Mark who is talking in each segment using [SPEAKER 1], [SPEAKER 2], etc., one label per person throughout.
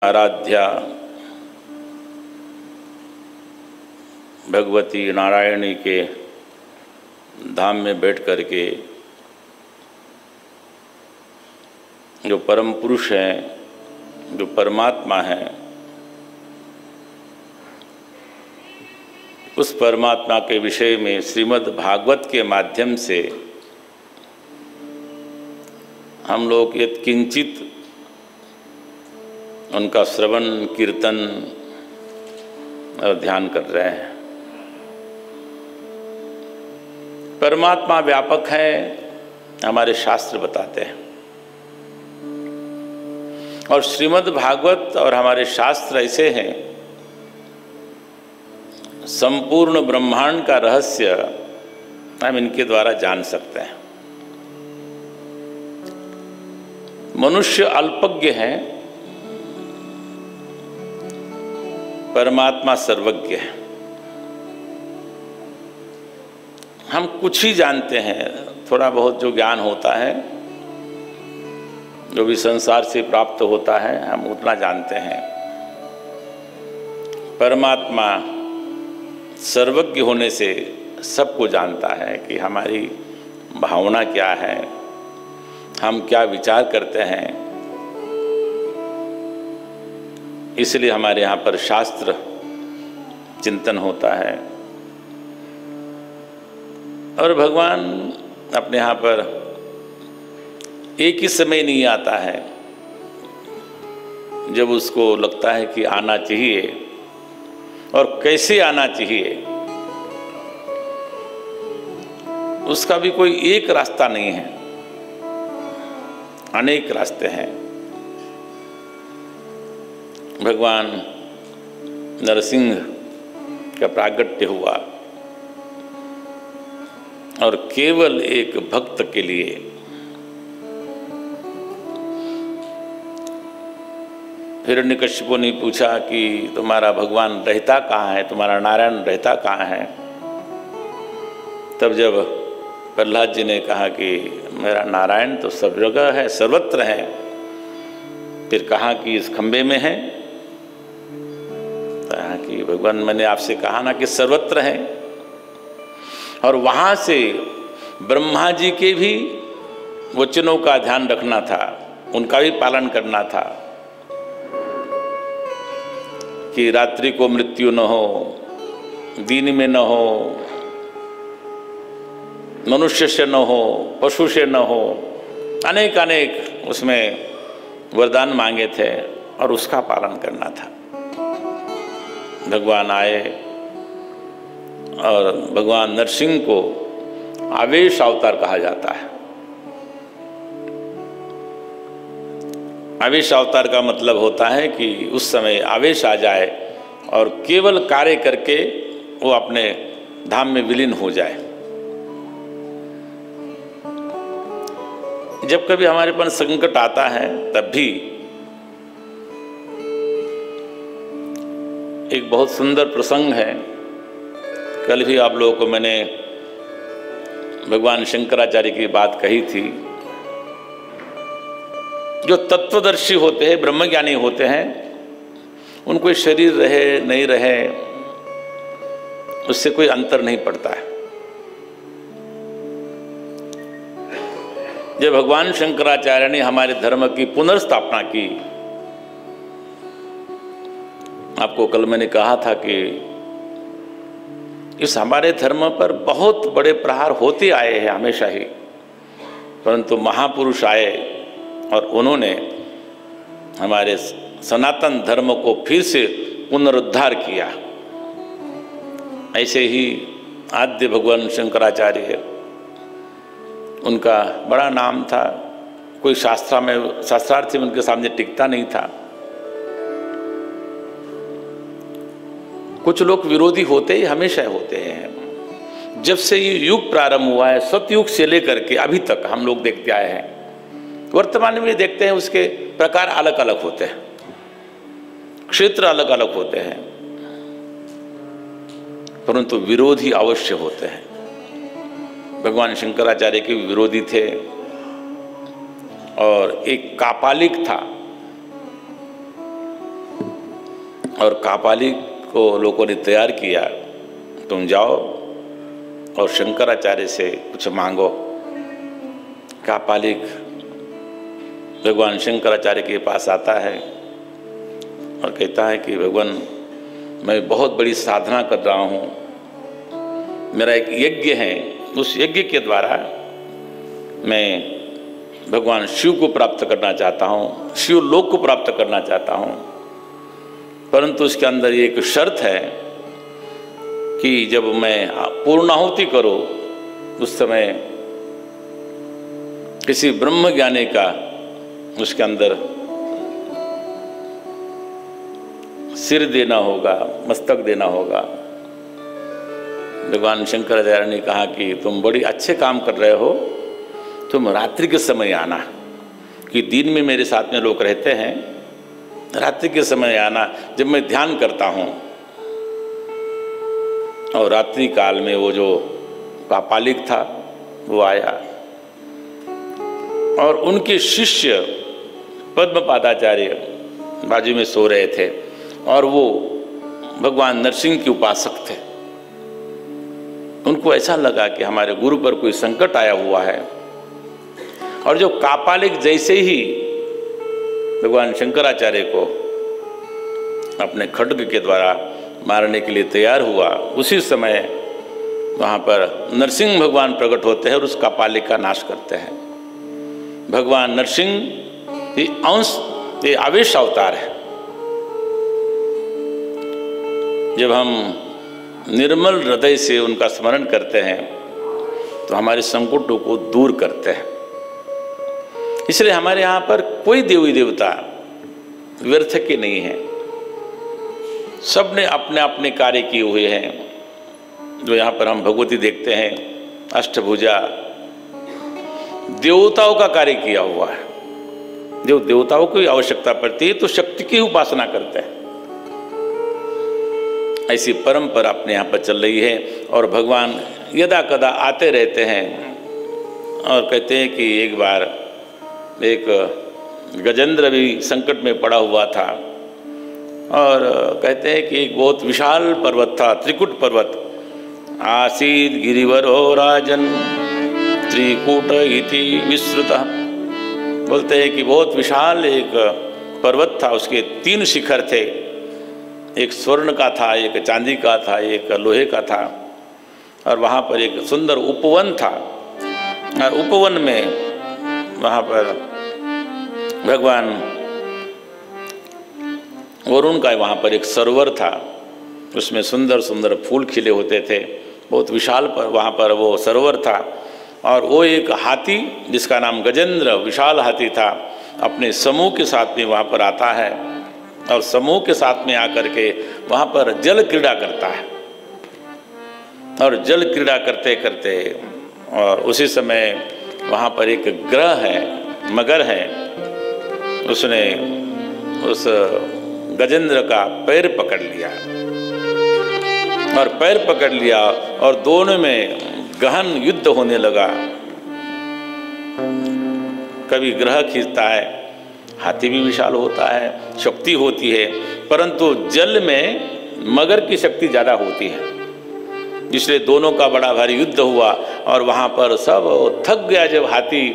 [SPEAKER 1] आराध्या भगवती नारायणी के धाम में बैठ कर के जो परम पुरुष हैं, जो परमात्मा हैं, उस परमात्मा के विषय में श्रीमद् भागवत के माध्यम से हम लोग यत्किंचित उनका श्रवण कीर्तन और ध्यान कर रहे हैं। परमात्मा व्यापक है, हमारे शास्त्र बताते हैं, और श्रीमद् भागवत और हमारे शास्त्र ऐसे हैं, संपूर्ण ब्रह्मांड का रहस्य हम इनके द्वारा जान सकते हैं। मनुष्य अल्पज्ञ है, परमात्मा सर्वज्ञ है। हम कुछ ही जानते हैं, थोड़ा बहुत जो ज्ञान होता है, जो भी संसार से प्राप्त होता है, हम उतना जानते हैं। परमात्मा सर्वज्ञ होने से सबको जानता है कि हमारी भावना क्या है, हम क्या विचार करते हैं। इसलिए हमारे यहाँ पर शास्त्र चिंतन होता है, और भगवान अपने यहाँ पर एक ही समय नहीं आता है जब उसको लगता है कि आना चाहिए, और कैसे आना चाहिए उसका भी कोई एक रास्ता नहीं है, अनेक रास्ते हैं। भगवान नरसिंह का प्रागट्य हुआ और केवल एक भक्त के लिए हिरण्यकशिपु ने पूछा कि तुम्हारा भगवान रहता कहाँ है, तुम्हारा नारायण रहता कहाँ है। तब जब प्रहलाद जी ने कहा कि मेरा नारायण तो सब जगह है, सर्वत्र है, फिर कहा कि इस खंबे में है, कहा कि भगवान मैंने आपसे कहा ना कि सर्वत्र है। और वहाँ से ब्रह्मा जी के भी वचनों का ध्यान रखना था, उनका भी पालन करना था कि रात्रि को मृत्यु न हो, दिन में न हो, मनुष्य से न हो, पशु से न हो, अनेक अनेक उसमें वरदान मांगे थे और उसका पालन करना था। भगवान आए और भगवान नरसिंह को आवेश अवतार कहा जाता है। आवेश अवतार का मतलब होता है कि उस समय आवेश आ जाए और केवल कार्य करके वो अपने धाम में विलीन हो जाए। जब कभी हमारे पर संकट आता है तब भी एक बहुत सुंदर प्रसंग है। कल भी आप लोगों को मैंने भगवान शंकराचार्य की बात कही थी। जो तत्वदर्शी होते हैं, ब्रह्मज्ञानी होते हैं, उनको शरीर रहे नहीं रहे उससे कोई अंतर नहीं पड़ता है। जब भगवान शंकराचार्य ने हमारे धर्म की पुनर्स्थापना की, आपको कल मैंने कहा था कि इस हमारे धर्म पर बहुत बड़े प्रहार होते आए हैं हमेशा ही, परंतु महापुरुष आए और उन्होंने हमारे सनातन धर्म को फिर से पुनरुद्धार किया। ऐसे ही आद्य भगवान शंकराचार्य, उनका बड़ा नाम था, कोई शास्त्रार्थी उनके सामने टिकता नहीं था। कुछ लोग विरोधी होते ही हमेशा होते हैं। जब से ये युग प्रारंभ हुआ है, सतयुग से लेकर के अभी तक हम लोग देखते आए हैं, वर्तमान में देखते हैं उसके प्रकार अलग अलग होते हैं, क्षेत्र अलग अलग होते हैं, परंतु विरोधी अवश्य होते हैं। भगवान शंकराचार्य के विरोधी थे, और एक कापालिक था, और कापाली को लोगों ने तैयार किया, तुम जाओ और शंकराचार्य से कुछ मांगो। कापालिक भगवान शंकराचार्य के पास आता है और कहता है कि भगवान, मैं बहुत बड़ी साधना कर रहा हूँ, मेरा एक यज्ञ है, उस यज्ञ के द्वारा मैं भगवान शिव को प्राप्त करना चाहता हूँ, शिव लोक को प्राप्त करना चाहता हूँ, परंतु उसके अंदर एक शर्त है कि जब मैं पूर्णाहुति करूँ उस समय किसी ब्रह्म ज्ञानी का उसके अंदर सिर देना होगा, मस्तक देना होगा। भगवान शंकराचार्य ने कहा कि तुम बड़ी अच्छे काम कर रहे हो, तुम रात्रि के समय आना, कि दिन में मेरे साथ में लोग रहते हैं, रात्रि के समय आना जब मैं ध्यान करता हूँ। और रात्रि काल में वो जो कापालिक था वो आया और उनके शिष्य पद्मपादाचार्य बाजू में सो रहे थे और वो भगवान नरसिंह के उपासक थे। उनको ऐसा लगा कि हमारे गुरु पर कोई संकट आया हुआ है, और जो कापालिक जैसे ही भगवान शंकराचार्य को अपने खड्ग के द्वारा मारने के लिए तैयार हुआ, उसी समय वहाँ पर नरसिंह भगवान प्रकट होते हैं और उस कापालिक का नाश करते हैं। भगवान नरसिंह ये अंश, ये आवेश अवतार है। जब हम निर्मल हृदय से उनका स्मरण करते हैं तो हमारे संकटों को दूर करते हैं। इसलिए हमारे यहाँ पर कोई देवी देवता व्यर्थ के नहीं है, सब ने अपने अपने कार्य किए हुए हैं। जो यहाँ पर हम भगवती देखते हैं, अष्टभुजा, देवताओं का कार्य किया हुआ है। जो देवताओं की आवश्यकता पड़ती है तो शक्ति की उपासना करते हैं। ऐसी परंपरा अपने यहाँ पर चल रही है और भगवान यदा कदा आते रहते हैं। और कहते हैं कि एक बार एक गजेंद्र भी संकट में पड़ा हुआ था और कहते हैं कि एक बहुत विशाल पर्वत था, त्रिकुट पर्वत। आसीद गिरिवरो राजन त्रिकूट इति विश्रुतः। बोलते हैं कि बहुत विशाल एक पर्वत था, उसके 3 शिखर थे, एक स्वर्ण का था, एक चांदी का था, एक लोहे का था, और वहाँ पर एक सुंदर उपवन था। और उपवन में वहाँ पर भगवान वरुण का वहाँ पर एक सरोवर था, उसमें सुंदर सुंदर फूल खिले होते थे। बहुत विशाल पर वहाँ पर वो सरोवर था। और वो एक हाथी जिसका नाम गजेंद्र, विशाल हाथी था, अपने समूह के साथ में वहाँ पर आता है और समूह के साथ में आकर के वहाँ पर जल क्रीड़ा करता है। और जल क्रीड़ा करते करते और उसी समय वहाँ पर एक ग्रह है, मगर है, उसने उस गजेंद्र का पैर पकड़ लिया और पैर पकड़ लिया और दोनों में गहन युद्ध होने लगा। कभी ग्रह खींचता है, हाथी भी विशाल होता है, शक्ति होती है, परंतु जल में मगर की शक्ति ज़्यादा होती है। इसलिए दोनों का बड़ा भारी युद्ध हुआ और वहाँ पर सब थक गया। जब हाथी,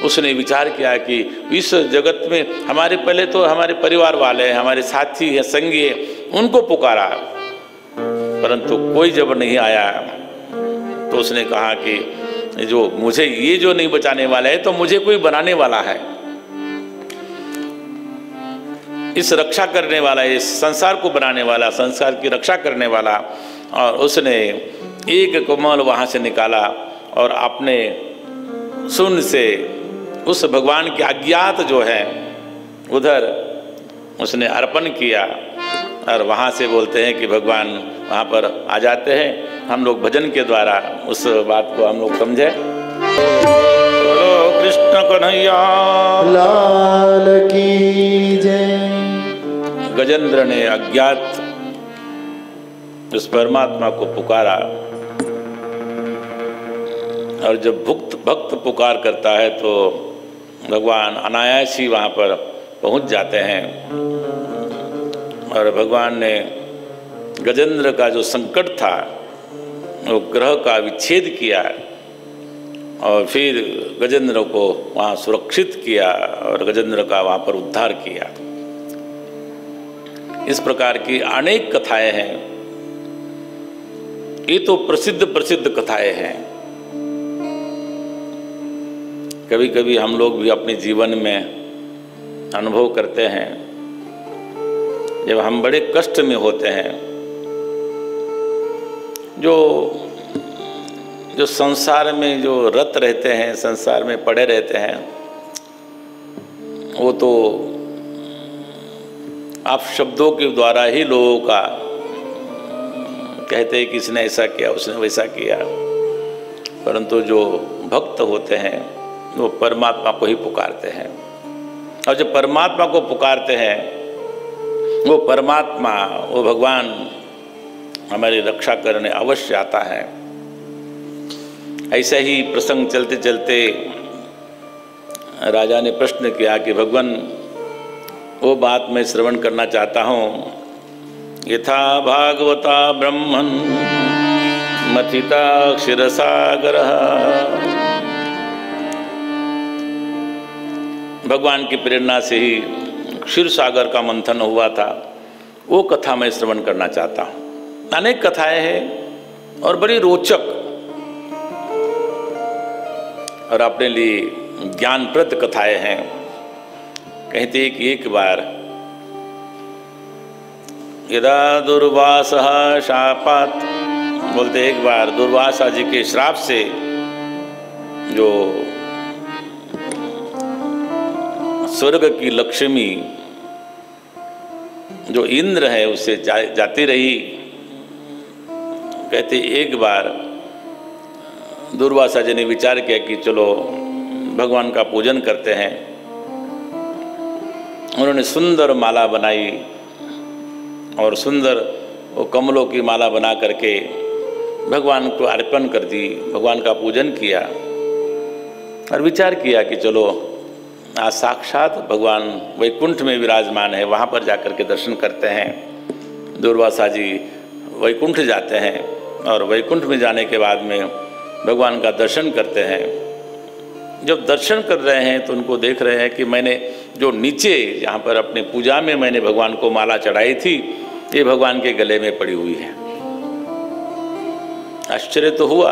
[SPEAKER 1] उसने विचार किया कि इस जगत में हमारे पहले तो हमारे परिवार वाले हैं, हमारे साथी हैं, संगी हैं, उनको पुकारा, परंतु कोई जब नहीं आया। तो उसने कहा कि जो मुझे ये जो नहीं बचाने वाला है तो मुझे कोई बनाने वाला है, इस रक्षा करने वाला, इस संसार को बनाने वाला, संसार की रक्षा करने वाला। और उसने एक कमल वहाँ से निकाला और अपने शून्य से उस भगवान के अज्ञात जो है उधर उसने अर्पण किया। और वहाँ से बोलते हैं कि भगवान वहाँ पर आ जाते हैं। हम लोग भजन के द्वारा उस बात को हम लोग समझे। बोलो कृष्ण कन्हैया लाल की जय। गजेंद्र ने अज्ञात उस परमात्मा को पुकारा और जब भक्त पुकार करता है तो भगवान अनायास ही वहाँ पर पहुँच जाते हैं और भगवान ने गजेंद्र का जो संकट था वो ग्रह का विच्छेद किया और फिर गजेंद्र को वहाँ सुरक्षित किया और गजेंद्र का वहाँ पर उद्धार किया। इस प्रकार की अनेक कथाएं हैं। ये तो प्रसिद्ध कथाएं हैं। कभी कभी हम लोग भी अपने जीवन में अनुभव करते हैं, जब हम बड़े कष्ट में होते हैं, जो संसार में जो रत रहते हैं, संसार में पड़े रहते हैं, वो तो आप शब्दों के द्वारा ही लोगों का कहते हैं कि इसने ऐसा किया, उसने वैसा किया, परंतु जो भक्त होते हैं वो परमात्मा को ही पुकारते हैं। और जब परमात्मा को पुकारते हैं, वो परमात्मा, वो भगवान हमारी रक्षा करने अवश्य आता है। ऐसा ही प्रसंग चलते चलते राजा ने प्रश्न किया कि भगवान, वो बात मैं श्रवण करना चाहता हूँ। यथा भागवता ब्रह्मन् मथिता क्षीरसागरः। भगवान की प्रेरणा से ही क्षीर सागर का मंथन हुआ था, वो कथा मैं श्रवण करना चाहता हूँ। अनेक कथाएं हैं और बड़ी रोचक और अपने लिए ज्ञानप्रद कथाएं हैं। कहते हैं कि एक बार यदा दुर्वासः शापात्, बोलते एक बार दुर्वासा जी के श्राप से जो स्वर्ग की लक्ष्मी जो इंद्र है उससे जाती रही। कहते एक बार दुर्वासा जी ने विचार किया कि चलो भगवान का पूजन करते हैं। उन्होंने सुंदर माला बनाई और सुंदर वो कमलों की माला बना करके भगवान को अर्पण कर दी, भगवान का पूजन किया और विचार किया कि चलो आज साक्षात भगवान वैकुंठ में विराजमान है, वहाँ पर जाकर के दर्शन करते हैं। दुर्वासा जी वैकुंठ जाते हैं और वैकुंठ में जाने के बाद में भगवान का दर्शन करते हैं। जब दर्शन कर रहे हैं तो उनको देख रहे हैं कि मैंने जो नीचे यहाँ पर अपनी पूजा में मैंने भगवान को माला चढ़ाई थी, ये भगवान के गले में पड़ी हुई है। आश्चर्य तो हुआ,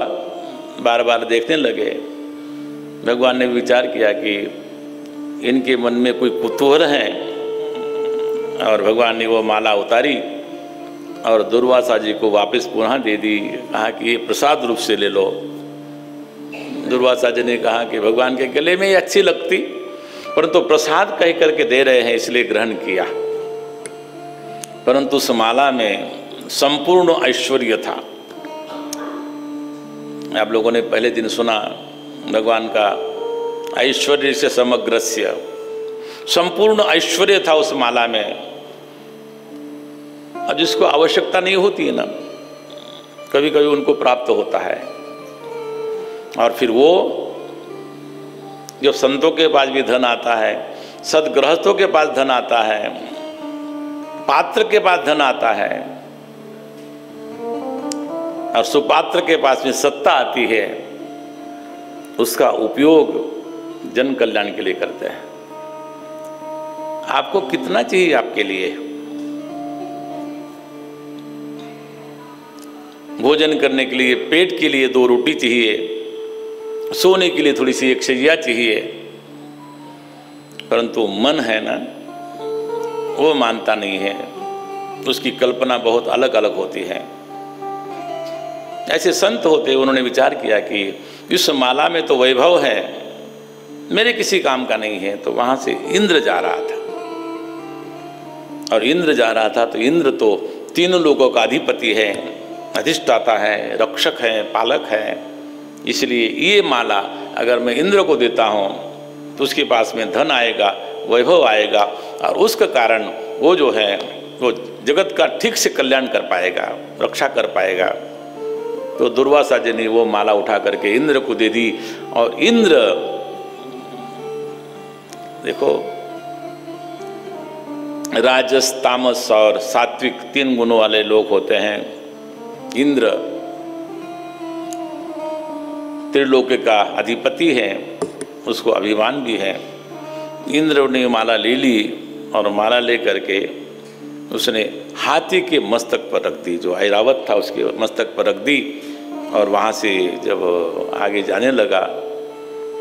[SPEAKER 1] बार बार देखने लगे। भगवान ने विचार किया कि इनके मन में कोई कुतूहल है और भगवान ने वो माला उतारी और दुर्वासा जी को वापस पुनः दे दी। कहा कि ये प्रसाद रूप से ले लो। दुर्वासा जी ने कहा कि भगवान के गले में ये अच्छी लगती, परंतु प्रसाद कह करके दे रहे हैं इसलिए ग्रहण किया। परंतु उस माला में संपूर्ण ऐश्वर्य था। आप लोगों ने पहले दिन सुना भगवान का ऐश्वर्य से समग्रस्य, संपूर्ण ऐश्वर्य था उस माला में। और जिसको आवश्यकता नहीं होती है ना, कभी कभी उनको प्राप्त होता है। और फिर वो जब संतों के पास भी धन आता है, सदगृहस्थों के पास धन आता है, पात्र के पास धन आता है और सुपात्र के पास में सत्ता आती है, उसका उपयोग जन कल्याण के लिए करते हैं। आपको कितना चाहिए आपके लिए? भोजन करने के लिए, पेट के लिए 2 रोटी चाहिए, सोने के लिए थोड़ी सी एक शैया चाहिए, परंतु मन है ना, वो मानता नहीं है। उसकी कल्पना बहुत अलग अलग होती है। ऐसे संत होते, उन्होंने विचार किया कि इस माला में तो वैभव है, मेरे किसी काम का नहीं है। तो वहां से इंद्र जा रहा था और इंद्र जा रहा था तो इंद्र तो 3 लोगों का अधिपति है, अधिष्ठाता है, रक्षक है, पालक है। इसलिए ये माला अगर मैं इंद्र को देता हूँ तो उसके पास में धन आएगा, वैभव आएगा और उसके कारण वो जो है वो जगत का ठीक से कल्याण कर पाएगा, रक्षा कर पाएगा। तो दुर्वासा जी ने वो माला उठा करके इंद्र को दे दी और इंद्र देखो राजस, तामस और सात्विक 3 गुणों वाले लोग होते हैं। इंद्र त्रिलोक का अधिपति है, उसको अभिमान भी है। इंद्र ने माला ले ली और माला ले करके उसने हाथी के मस्तक पर रख दी, जो ऐरावत था उसके मस्तक पर रख दी। और वहाँ से जब आगे जाने लगा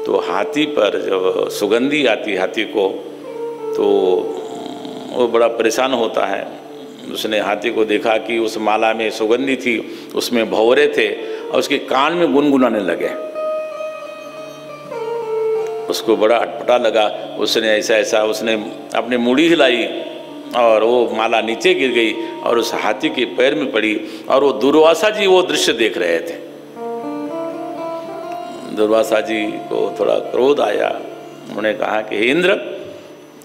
[SPEAKER 1] तो हाथी पर जब सुगंधी आती हाथी को, तो वो बड़ा परेशान होता है। उसने हाथी को देखा कि उस माला में सुगंधी थी, उसमें भंवरे थे और उसके कान में गुनगुनाने लगे। उसको बड़ा अटपटा लगा। उसने ऐसा उसने अपनी मुड़ी हिलाई और वो माला नीचे गिर गई और उस हाथी के पैर में पड़ी। और वो दुर्वासा जी वो दृश्य देख रहे थे। दुर्वासा जी को थोड़ा क्रोध आया। उन्होंने कहा कि हे इंद्र,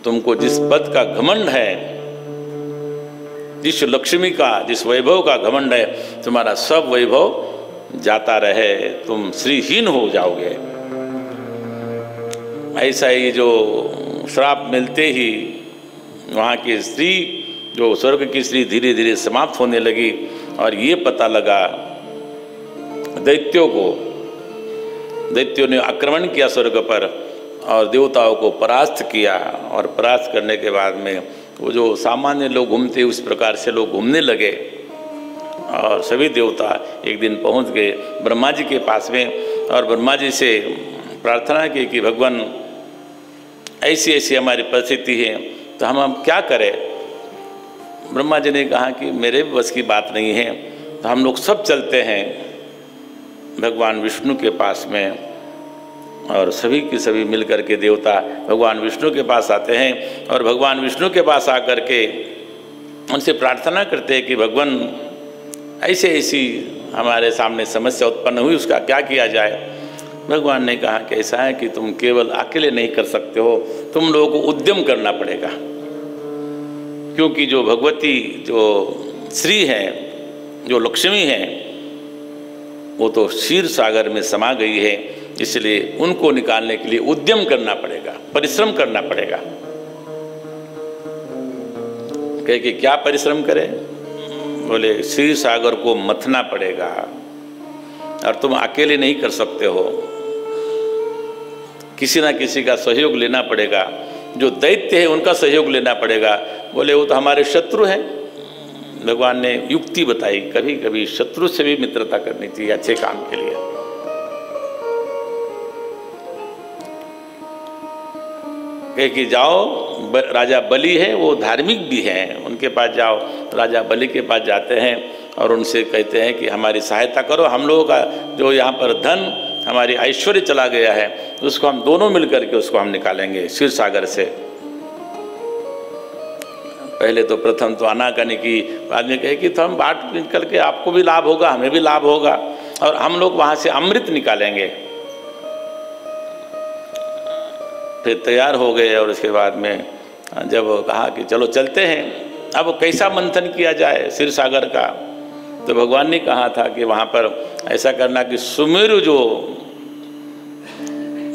[SPEAKER 1] तुमको जिस पद का घमंड है, जिस लक्ष्मी का, जिस वैभव का घमंड है, तुम्हारा सब वैभव जाता रहे, तुम श्रीहीन हो जाओगे। ऐसा ही जो श्राप मिलते ही वहाँ की स्त्री, जो स्वर्ग की स्त्री, धीरे धीरे समाप्त होने लगी। और ये पता लगा दैत्यों को, दैत्यों ने आक्रमण किया स्वर्ग पर और देवताओं को परास्त किया। और परास्त करने के बाद में वो जो सामान्य लोग घूमते उस प्रकार से लोग घूमने लगे। और सभी देवता एक दिन पहुंच गए ब्रह्मा जी के पास में और ब्रह्मा जी से प्रार्थना की कि भगवान ऐसी ऐसी हमारी परिस्थिति है, तो हम क्या करें। ब्रह्मा जी ने कहा कि मेरे बस की बात नहीं है, तो हम लोग सब चलते हैं भगवान विष्णु के पास में। और सभी के सभी मिलकर के देवता भगवान विष्णु के पास आते हैं और भगवान विष्णु के पास आकर के उनसे प्रार्थना करते हैं कि भगवान ऐसे ऐसी हमारे सामने समस्या उत्पन्न हुई, उसका क्या किया जाए। भगवान ने कहा कि ऐसा है कि तुम केवल अकेले नहीं कर सकते हो, तुम लोगों को उद्यम करना पड़ेगा। क्योंकि जो भगवती, जो श्री है, जो लक्ष्मी है, वो तो क्षीर सागर में समा गई है। इसलिए उनको निकालने के लिए उद्यम करना पड़ेगा, परिश्रम करना पड़ेगा। कहे कि क्या परिश्रम करें। बोले क्षीर सागर को मथना पड़ेगा और तुम अकेले नहीं कर सकते हो, किसी ना किसी का सहयोग लेना पड़ेगा। जो दैत्य है उनका सहयोग लेना पड़ेगा। बोले वो तो हमारे शत्रु हैं। भगवान ने युक्ति बताई, कभी कभी शत्रु से भी मित्रता करनी चाहिए अच्छे काम के लिए। कहे कि जाओ, राजा बलि है, वो धार्मिक भी हैं, उनके पास जाओ। राजा बलि के पास जाते हैं और उनसे कहते हैं कि हमारी सहायता करो, हम लोगों का जो यहाँ पर धन, हमारी ऐश्वर्य चला गया है, उसको हम दोनों मिलकर के उसको हम निकालेंगे क्षीर सागर से। पहले तो प्रथम तो आनाकानी की, बाद में कहे कि तो हम बांट निकल के आपको भी लाभ होगा, हमें भी लाभ होगा और हम लोग वहाँ से अमृत निकालेंगे। फिर तैयार हो गए और उसके बाद में जब कहा कि चलो चलते हैं, अब कैसा मंथन किया जाए क्षीर सागर का, तो भगवान ने कहा था कि वहाँ पर ऐसा करना कि सुमेरु जो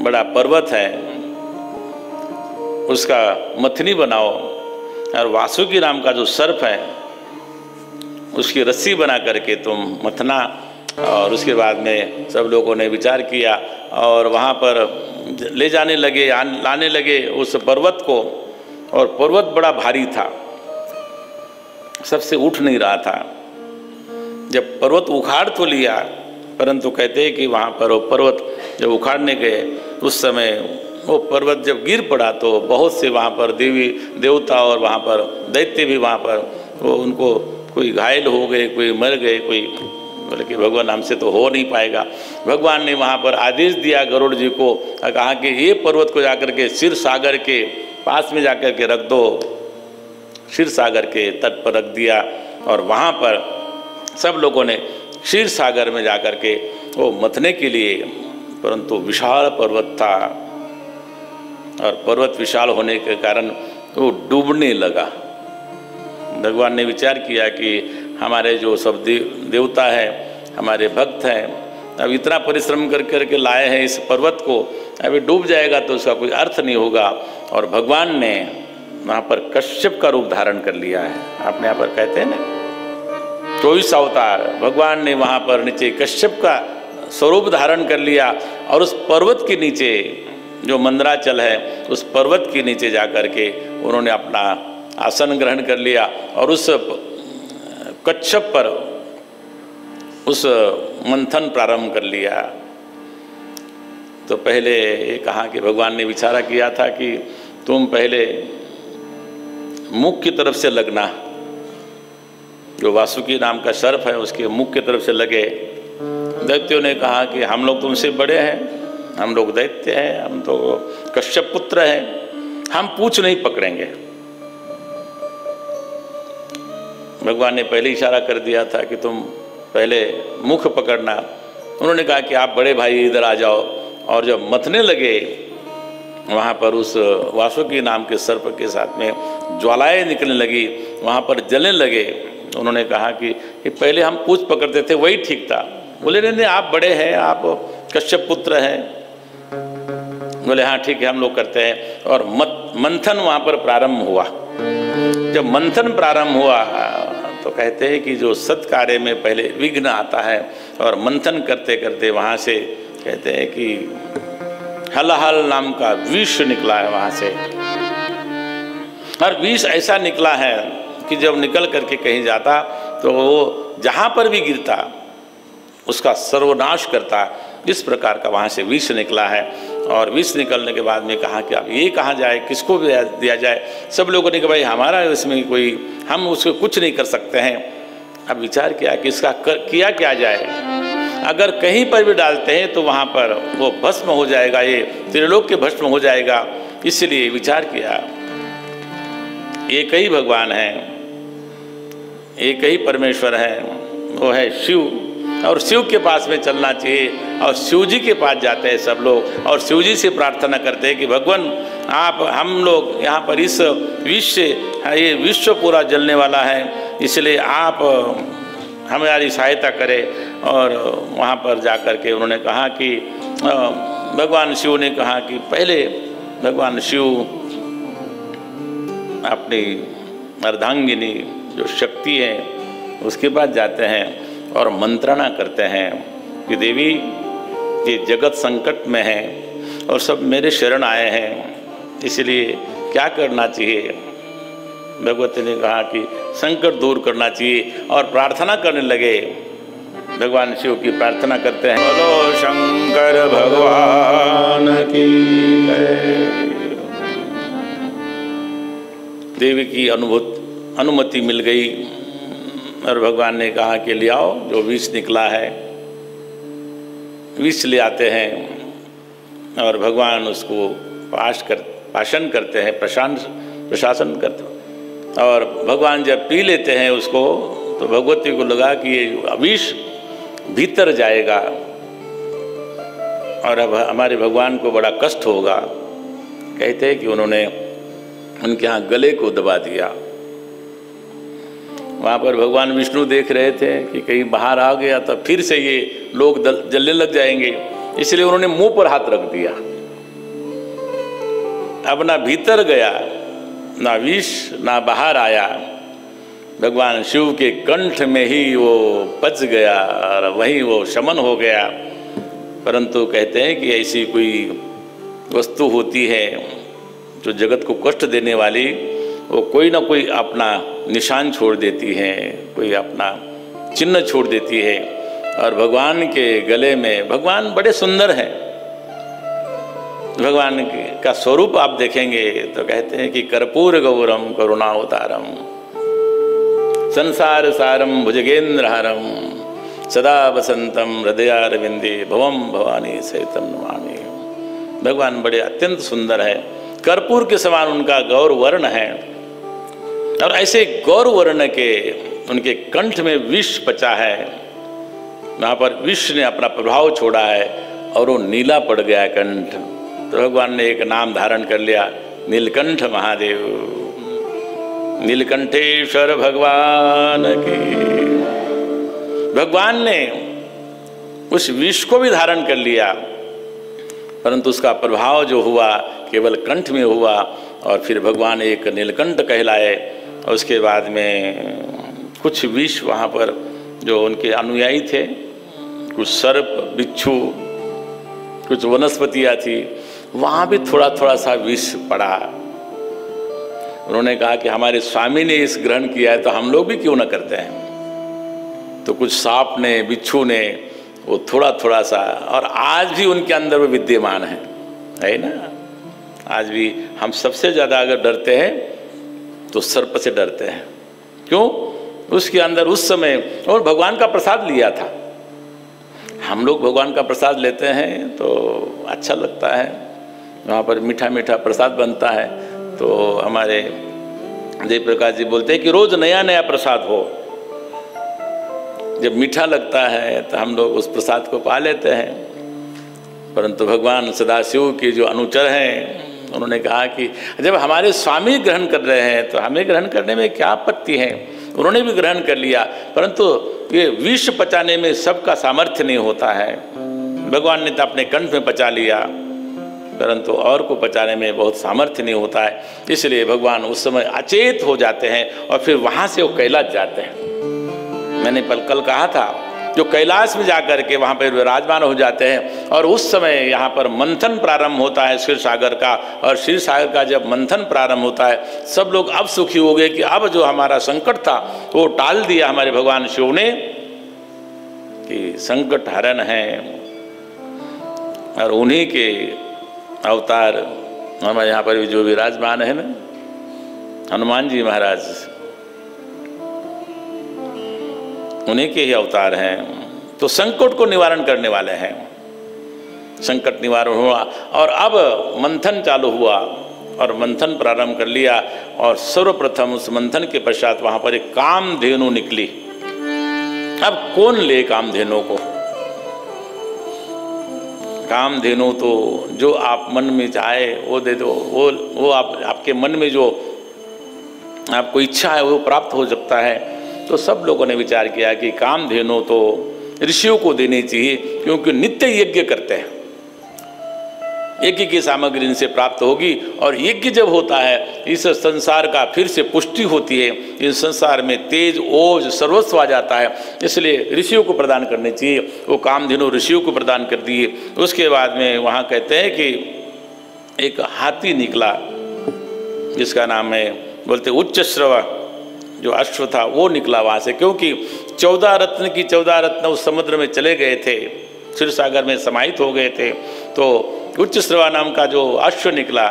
[SPEAKER 1] बड़ा पर्वत है उसका मथनी बनाओ और वासुकी नाम का जो सर्प है उसकी रस्सी बना करके तुम मथना। और उसके बाद में सब लोगों ने विचार किया और वहाँ पर ले जाने लगे, लाने लगे उस पर्वत को। और पर्वत बड़ा भारी था, सबसे उठ नहीं रहा था। जब पर्वत उखाड़ तो लिया, परंतु कहते हैं कि वहाँ पर वो पर्वत जब उखाड़ने गए उस समय वो पर्वत जब गिर पड़ा तो बहुत से वहाँ पर देवी देवता और वहाँ पर दैत्य भी वहाँ पर वो उनको कोई घायल हो गए, कोई मर गए, कोई बोले कि भगवान हमसे तो हो नहीं पाएगा। भगवान ने वहाँ पर आदेश दिया गरुड़ जी को, कहा कि ये पर्वत को जाकर के क्षीर सागर के पास में जाकर के रख दो। क्षीर सागर के तट पर रख दिया और वहाँ पर सब लोगों ने क्षीर सागर में जाकर के वो मथने के लिए, परंतु विशाल पर्वत था और पर्वत विशाल होने के कारण वो डूबने लगा। भगवान ने विचार किया कि हमारे जो सब देवता हैं, हमारे भक्त हैं, अब इतना परिश्रम कर करके लाए हैं इस पर्वत को, अभी डूब जाएगा तो उसका कोई अर्थ नहीं होगा। और भगवान ने वहाँ पर कश्यप का रूप धारण कर लिया है। आपने यहाँ पर कहते हैं ना 24 अवतार, भगवान ने वहाँ पर नीचे कश्यप का स्वरूप धारण कर लिया और उस पर्वत के नीचे जो मंदराचल है उस पर्वत के नीचे जा कर के उन्होंने अपना आसन ग्रहण कर लिया और उस कच्छप पर उस मंथन प्रारंभ कर लिया। तो पहले ये कहा कि भगवान ने विचारा किया था कि तुम पहले मुख की तरफ से लगना, जो वासुकी नाम का सर्प है उसके मुख की तरफ से लगे। दैत्यों ने कहा कि हम लोग तुमसे बड़े हैं, हम लोग दैत्य हैं, हम तो कश्यप पुत्र हैं, हम पूंछ नहीं पकड़ेंगे। भगवान ने पहले इशारा कर दिया था कि तुम पहले मुख पकड़ना। उन्होंने कहा कि आप बड़े भाई इधर आ जाओ, और जब मथने लगे वहाँ पर उस वासुकी नाम के सर्प के साथ में ज्वालाएं निकलने लगी, वहाँ पर जलने लगे। उन्होंने कहा कि पहले हम पूंछ पकड़ते थे वही ठीक था। बोले नहीं, आप बड़े हैं, आप कश्यप पुत्र हैं। बोले हाँ ठीक है, हम लोग करते हैं। और मंथन वहाँ पर प्रारंभ हुआ। जब मंथन प्रारंभ हुआ तो कहते हैं कि जो सत्कार्य में पहले विघ्न आता है, और मंथन करते करते वहाँ से कहते हैं कि हलाहल नाम का विष निकला है वहाँ से। और विष ऐसा निकला है कि जब निकल करके कहीं जाता तो वो जहाँ पर भी गिरता उसका सर्वनाश करता। इस प्रकार का वहाँ से विष निकला है। और विष निकलने के बाद में कहा कि अब ये कहाँ जाए, किसको दिया जाए। सब लोगों ने कहा भाई हमारा इसमें कोई, हम उसको कुछ नहीं कर सकते हैं। अब विचार किया कि इसका किया क्या जाए। अगर कहीं पर भी डालते हैं तो वहाँ पर वो भस्म हो जाएगा, ये त्रिलोक के भस्म हो जाएगा। इसलिए विचार किया एक ही भगवान है, एक ही परमेश्वर है, वो है शिव। और शिव के पास में चलना चाहिए। और शिव जी के पास जाते हैं सब लोग, और शिव जी से प्रार्थना करते हैं कि भगवान आप, हम लोग यहाँ पर इस विश्व, ये विश्व पूरा जलने वाला है, इसलिए आप हमारी सहायता करें। और वहाँ पर जा कर के उन्होंने कहा कि भगवान शिव ने कहा कि पहले भगवान शिव अपनी अर्धांगिनी जो शक्ति है उसके पास जाते हैं और मंत्रणा करते हैं कि देवी ये जगत संकट में है और सब मेरे शरण आए हैं, इसलिए क्या करना चाहिए। भगवती ने कहा कि संकट दूर करना चाहिए और प्रार्थना करने लगे। भगवान शिव की प्रार्थना करते हैं, बोलो शंकर भगवान की जय। देवी की अनुमति मिल गई और भगवान ने कहा कि ले आओ, जो विष निकला है विष ले आते हैं। और भगवान उसको पाशन करते हैं, प्रशासन करते हैं। और भगवान जब पी लेते हैं उसको तो भगवती को लगा कि ये विष भीतर जाएगा और अब हमारे भगवान को बड़ा कष्ट होगा। कहते हैं कि उन्होंने उनके यहाँ गले को दबा दिया। वहाँ पर भगवान विष्णु देख रहे थे कि कहीं बाहर आ गया तो फिर से ये लोग जलने लग जाएंगे, इसलिए उन्होंने मुंह पर हाथ रख दिया। अब ना भीतर गया, ना विष, ना बाहर आया। भगवान शिव के कंठ में ही वो पच गया और वहीं वो शमन हो गया। परंतु कहते हैं कि ऐसी कोई वस्तु होती है जो जगत को कष्ट देने वाली, वो कोई ना कोई अपना निशान छोड़ देती है, कोई अपना चिन्ह छोड़ देती है। और भगवान के गले में, भगवान बड़े सुंदर हैं। भगवान का स्वरूप आप देखेंगे तो कहते हैं कि कर्पूर गौरम करुणावतारम संसार सारम भुजगेंद्रहारम सदा वसंतम हृदयारविंदे भवम भवानी सहितम नमामि। भगवान बड़े अत्यंत सुंदर है। कर्पूर के समान उनका गौर वर्ण है। और ऐसे गौर वर्ण के उनके कंठ में विष पचा है, वहाँ पर विष ने अपना प्रभाव छोड़ा है और वो नीला पड़ गया कंठ। तो भगवान ने एक नाम धारण कर लिया, नीलकंठ महादेव। नीलकंठेश्वर भगवान की। भगवान ने उस विष को भी धारण कर लिया परंतु उसका प्रभाव जो हुआ केवल कंठ में हुआ, और फिर भगवान एक नीलकंठ कहलाए। और उसके बाद में कुछ विष वहाँ पर जो उनके अनुयायी थे, कुछ सर्प, बिच्छू, कुछ वनस्पतियाँ थी, वहाँ भी थोड़ा थोड़ा सा विष पड़ा। उन्होंने कहा कि हमारे स्वामी ने इस ग्रहण किया है तो हम लोग भी क्यों न करते हैं। तो कुछ सांप ने, बिच्छू ने वो थोड़ा थोड़ा सा, और आज भी उनके अंदर वो विद्यमान है ना। आज भी हम सबसे ज़्यादा अगर डरते हैं तो सर्प से डरते हैं। क्यों? उसके अंदर उस समय, और भगवान का प्रसाद लिया था। हम लोग भगवान का प्रसाद लेते हैं तो अच्छा लगता है, वहाँ पर मीठा मीठा प्रसाद बनता है। तो हमारे जय प्रकाश जी बोलते हैं कि रोज़ नया नया प्रसाद हो। जब मीठा लगता है तो हम लोग उस प्रसाद को पा लेते हैं। परंतु भगवान सदाशिव के जो अनुचर हैं, उन्होंने कहा कि जब हमारे स्वामी ग्रहण कर रहे हैं तो हमें ग्रहण करने में क्या आपत्ति है। उन्होंने भी ग्रहण कर लिया, परंतु ये विष पचाने में सबका सामर्थ्य नहीं होता है। भगवान ने तो अपने कंठ में पचा लिया, परंतु और को पचाने में बहुत सामर्थ्य नहीं होता है। इसलिए भगवान उस समय अचेत हो जाते हैं और फिर वहाँ से वो कैलाश जाते हैं। मैंने कल कहा था, जो कैलाश में जाकर के वहाँ पर विराजमान हो जाते हैं, और उस समय यहाँ पर मंथन प्रारंभ होता है क्षीर सागर का। और क्षीर सागर का जब मंथन प्रारंभ होता है, सब लोग अब सुखी हो गए कि अब जो हमारा संकट था वो टाल दिया हमारे भगवान शिव ने, कि संकट हरण है। और उन्हीं के अवतार हमारे यहाँ पर जो विराजमान है ना, हनुमान जी महाराज, उन्हीं के ही अवतार हैं। तो संकट को निवारण करने वाले हैं। संकट निवारण हुआ और अब मंथन चालू हुआ और मंथन प्रारंभ कर लिया। और सर्वप्रथम उस मंथन के पश्चात वहाँ पर एक कामधेनु निकली। अब कौन ले कामधेनु को? कामधेनु तो जो आप मन में चाहे वो दे दो, वो आपके मन में जो आपको इच्छा है वो प्राप्त हो सकता है। तो सब लोगों ने विचार किया कि कामधेनु तो ऋषियों को देनी चाहिए, क्योंकि नित्य यज्ञ करते हैं, यज्ञ की सामग्री इनसे प्राप्त होगी। और यज्ञ जब होता है, इस संसार का फिर से पुष्टि होती है, इस संसार में तेज ओज सर्वस्व आ जाता है, इसलिए ऋषियों को प्रदान करनी चाहिए। वो कामधेनु ऋषियों को प्रदान कर दिए। उसके बाद में वहाँ कहते हैं कि एक हाथी निकला, जिसका नाम है, बोलते उच्च श्रवा, जो अश्व था वो निकला वहाँ से, क्योंकि 14 रत्न की 14 रत्न उस समुद्र में चले गए थे, क्षीर सागर में समाहित हो गए थे। तो उच्च श्रवा नाम का जो अश्व निकला,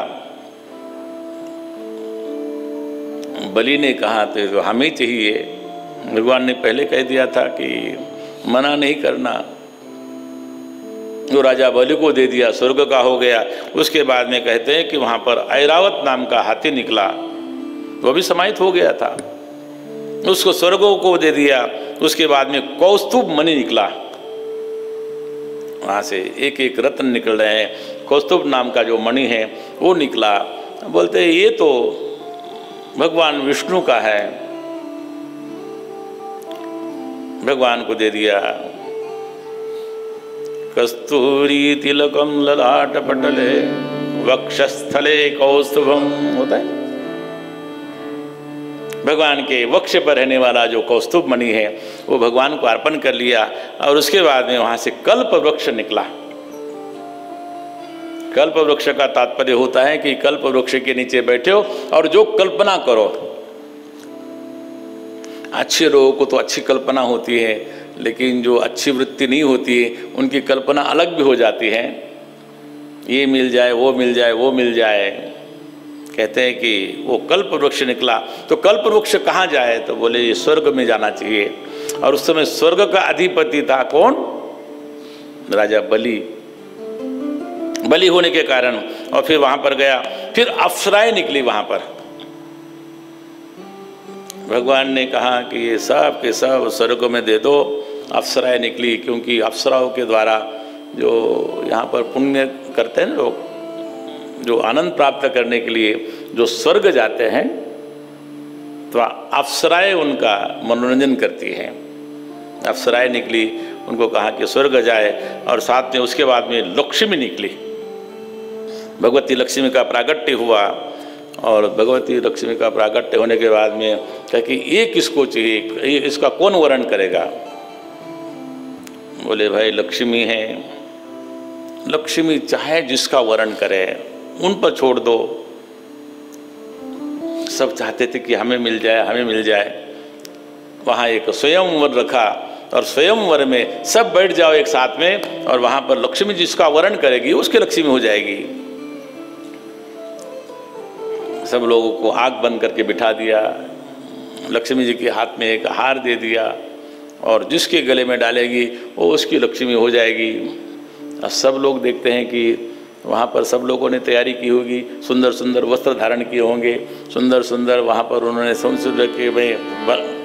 [SPEAKER 1] बलि ने कहा तो हमें चाहिए। भगवान ने पहले कह दिया था कि मना नहीं करना, जो राजा बलि को दे दिया, स्वर्ग का हो गया। उसके बाद में कहते हैं कि वहाँ पर ऐरावत नाम का हाथी निकला, वो भी समाहित हो गया था, उसको स्वर्गों को दे दिया। उसके बाद में कौस्तुभ मणि निकला, वहाँ से एक एक रत्न निकल रहे हैं। कौस्तुभ नाम का जो मणि है वो निकला। बोलते हैं ये तो भगवान विष्णु का है, भगवान को दे दिया। कस्तूरी तिलकम ललाट पटले वक्षस्थले कौस्तुभम, होता है भगवान के वक्ष पर रहने वाला जो कौस्तुभ मणि है वो भगवान को अर्पण कर लिया। और उसके बाद में वहां से कल्प वृक्ष निकला। कल्प वृक्ष का तात्पर्य होता है कि कल्प वृक्ष के नीचे बैठे हो और जो कल्पना करो। अच्छे लोगों को तो अच्छी कल्पना होती है, लेकिन जो अच्छी वृत्ति नहीं होती है उनकी कल्पना अलग भी हो जाती है। ये मिल जाए, वो मिल जाए, वो मिल जाए। कहते हैं कि वो कल्प वृक्ष निकला। तो कल्प वृक्ष कहाँ जाए? तो बोले ये स्वर्ग में जाना चाहिए। और उस समय स्वर्ग का अधिपति था कौन? राजा बलि। बलि होने के कारण और फिर वहां पर गया। फिर अप्सराएं निकली वहां पर। भगवान ने कहा कि ये सब के सब स्वर्ग में दे दो। अप्सराएं निकली, क्योंकि अप्सराओं के द्वारा जो यहाँ पर पुण्य करते हैं लोग, जो आनंद प्राप्त करने के लिए जो स्वर्ग जाते हैं, तो अप्सराएं उनका मनोरंजन करती हैं। अप्सराएं निकली, उनको कहा कि स्वर्ग जाए। और साथ में उसके बाद में लक्ष्मी निकली। भगवती लक्ष्मी का प्रागट्य हुआ और भगवती लक्ष्मी का प्रागट्य होने के बाद में कहा कि ये किसको चाहिए, इसका कौन वर्ण करेगा। बोले भाई लक्ष्मी है, लक्ष्मी चाहे जिसका वर्ण करे, उन पर छोड़ दो। सब चाहते थे कि हमें मिल जाए, हमें मिल जाए। वहाँ एक स्वयंवर रखा और स्वयंवर में सब बैठ जाओ एक साथ में, और वहाँ पर लक्ष्मी जिसका वर्ण करेगी उसकी लक्ष्मी हो जाएगी। सब लोगों को आँख बंद करके बिठा दिया, लक्ष्मी जी के हाथ में एक हार दे दिया और जिसके गले में डालेगी वो उसकी लक्ष्मी हो जाएगी। अब सब लोग देखते हैं कि वहाँ पर सब लोगों ने तैयारी की होगी, सुंदर सुंदर वस्त्र धारण किए होंगे, सुंदर सुंदर वहाँ पर उन्होंने समझ कि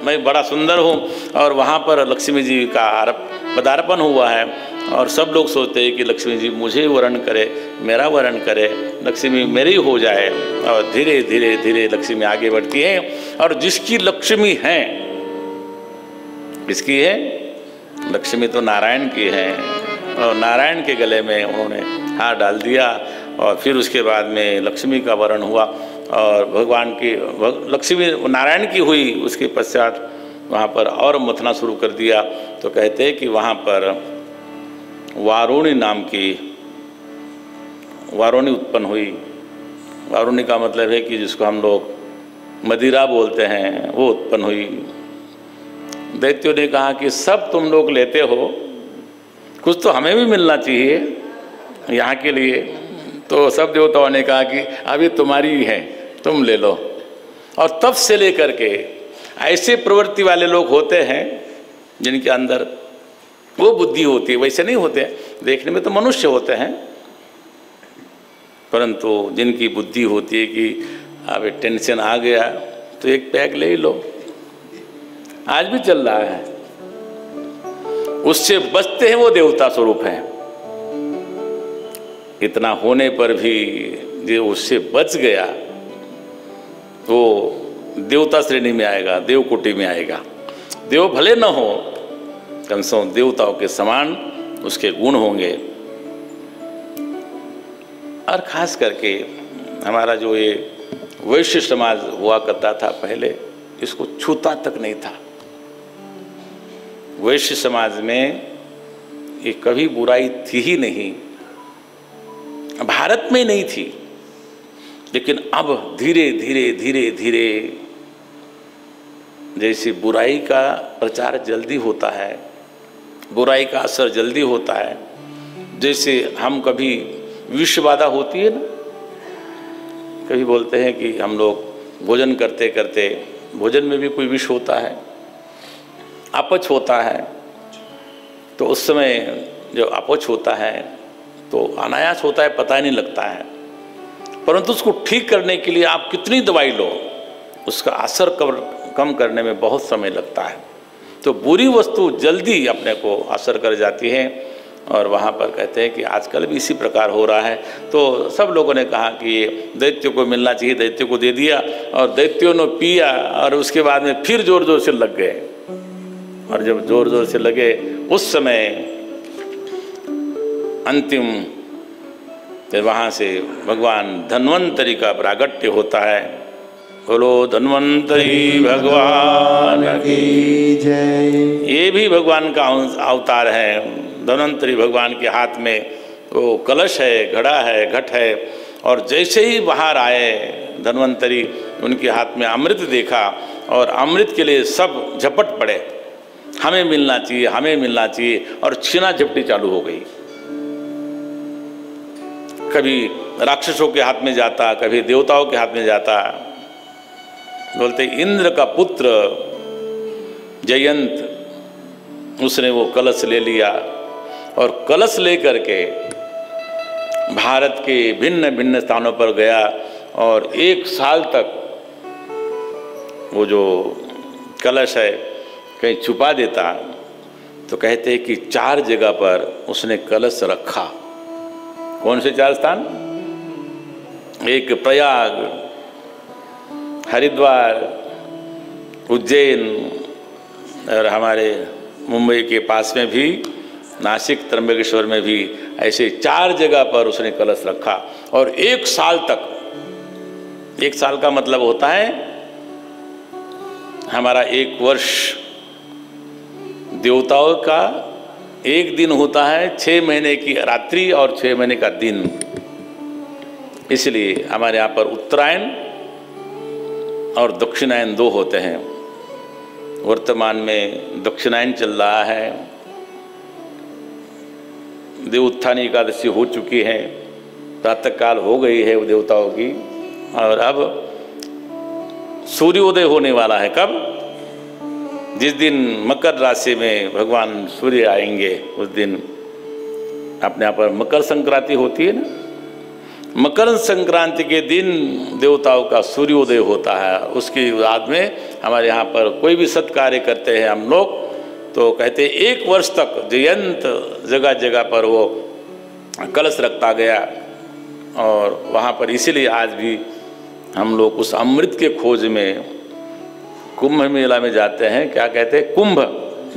[SPEAKER 1] मैं बड़ा सुंदर हूँ, और वहाँ पर लक्ष्मी जी का पदार्पण हुआ है। और सब लोग सोचते हैं कि लक्ष्मी जी मुझे वर्ण करे, मेरा वर्ण करे, लक्ष्मी मेरी हो जाए। और धीरे धीरे धीरे लक्ष्मी आगे बढ़ती है, और जिसकी लक्ष्मी है, किसकी है? लक्ष्मी तो नारायण की है, और नारायण के गले में उन्होंने हार डाल दिया। और फिर उसके बाद में लक्ष्मी का वर्ण हुआ और भगवान की लक्ष्मी नारायण की हुई। उसके पश्चात वहाँ पर और मथना शुरू कर दिया। तो कहते हैं कि वहाँ पर वारुणी नाम की वारुणी उत्पन्न हुई। वारुणी का मतलब है कि जिसको हम लोग मदिरा बोलते हैं, वो उत्पन्न हुई। दैत्यों ने कहा कि सब तुम लोग लेते हो, कुछ तो हमें भी मिलना चाहिए यहाँ के लिए। तो सब देवताओं ने कहा कि अभी तुम्हारी ही है, तुम ले लो। और तब से लेकर के ऐसे प्रवृत्ति वाले लोग होते हैं जिनके अंदर वो बुद्धि होती है। वैसे नहीं होते, देखने में तो मनुष्य होते हैं, परंतु जिनकी बुद्धि होती है कि अब टेंशन आ गया तो एक पैक ले ही लो, आज भी चल रहा है, उससे बचते हैं, वो देवता स्वरूप है। इतना होने पर भी जो उससे बच गया वो देवता श्रेणी में आएगा, देवकोटि में आएगा। देव भले न हो, कम से कम देवताओं के समान उसके गुण होंगे। और खास करके हमारा जो ये वैश्य समाज हुआ करता था पहले, इसको छूता तक नहीं था। वैश्य समाज में ये कभी बुराई थी ही नहीं, भारत में नहीं थी। लेकिन अब धीरे धीरे धीरे धीरे जैसे बुराई का प्रचार जल्दी होता है, बुराई का असर जल्दी होता है। जैसे हम कभी विषबाधा होती है ना, कभी बोलते हैं कि हम लोग भोजन करते करते भोजन में भी कोई विष होता है, अपच होता है। तो उस समय जो अपच होता है तो अनायास होता है, पता ही नहीं लगता है, परंतु उसको ठीक करने के लिए आप कितनी दवाई लो, उसका असर कम करने में बहुत समय लगता है। तो बुरी वस्तु जल्दी अपने को असर कर जाती है। और वहाँ पर कहते हैं कि आजकल भी इसी प्रकार हो रहा है। तो सब लोगों ने कहा कि ये दैत्य को मिलना चाहिए, दैत्य को दे दिया, और दैत्यों ने पिया, और उसके बाद में फिर जोर जोर से लग गए। और जब जोर जोर से लगे उस समय अंतिम फिर वहाँ से भगवान धन्वंतरी का प्रागट्य होता है। बोलो धन्वंतरी भगवान की जय। ये भी भगवान का अवतार है। धन्वंतरी भगवान के हाथ में वो कलश है, घड़ा है, घट है, और जैसे ही बाहर आए धन्वंतरी, उनके हाथ में अमृत देखा और अमृत के लिए सब झपट पड़े, हमें मिलना चाहिए, हमें मिलना चाहिए, और छीना झपटी चालू हो गई। कभी राक्षसों के हाथ में जाता, कभी देवताओं के हाथ में जाता। बोलते इंद्र का पुत्र जयंत, उसने वो कलश ले लिया, और कलश लेकर के भारत के भिन्न भिन्न स्थानों पर गया, और 1 साल तक वो जो कलश है कहीं छुपा देता। तो कहते हैं कि 4 जगह पर उसने कलश रखा। कौन से 4 स्थान? एक प्रयाग, हरिद्वार, उज्जैन, और हमारे मुंबई के पास में भी नासिक त्र्यंबकेश्वर में भी ऐसे 4 जगह पर उसने कलश रखा और 1 साल तक, 1 साल का मतलब होता है हमारा 1 वर्ष, देवताओं का 1 दिन होता है 6 महीने की रात्रि और 6 महीने का दिन। इसलिए हमारे यहाँ पर उत्तरायण और दक्षिणायन 2 होते हैं। वर्तमान में दक्षिणायन चल रहा है, देवोत्थानी एकादशी हो चुकी है, प्रातःकाल हो गई है वो देवताओं की, और अब सूर्योदय होने वाला है। कब? जिस दिन मकर राशि में भगवान सूर्य आएंगे उस दिन अपने यहाँ पर मकर संक्रांति होती है ना, मकर संक्रांति के दिन देवताओं का सूर्योदय होता है। उसकी याद में हमारे यहाँ पर कोई भी सत्कार्य करते हैं हम लोग तो कहते 1 वर्ष तक जयंत जगह जगह पर वो कलश रखता गया। और वहाँ पर इसीलिए आज भी हम लोग उस अमृत के खोज में कुंभ मेला में जाते हैं। क्या कहते हैं? कुंभ,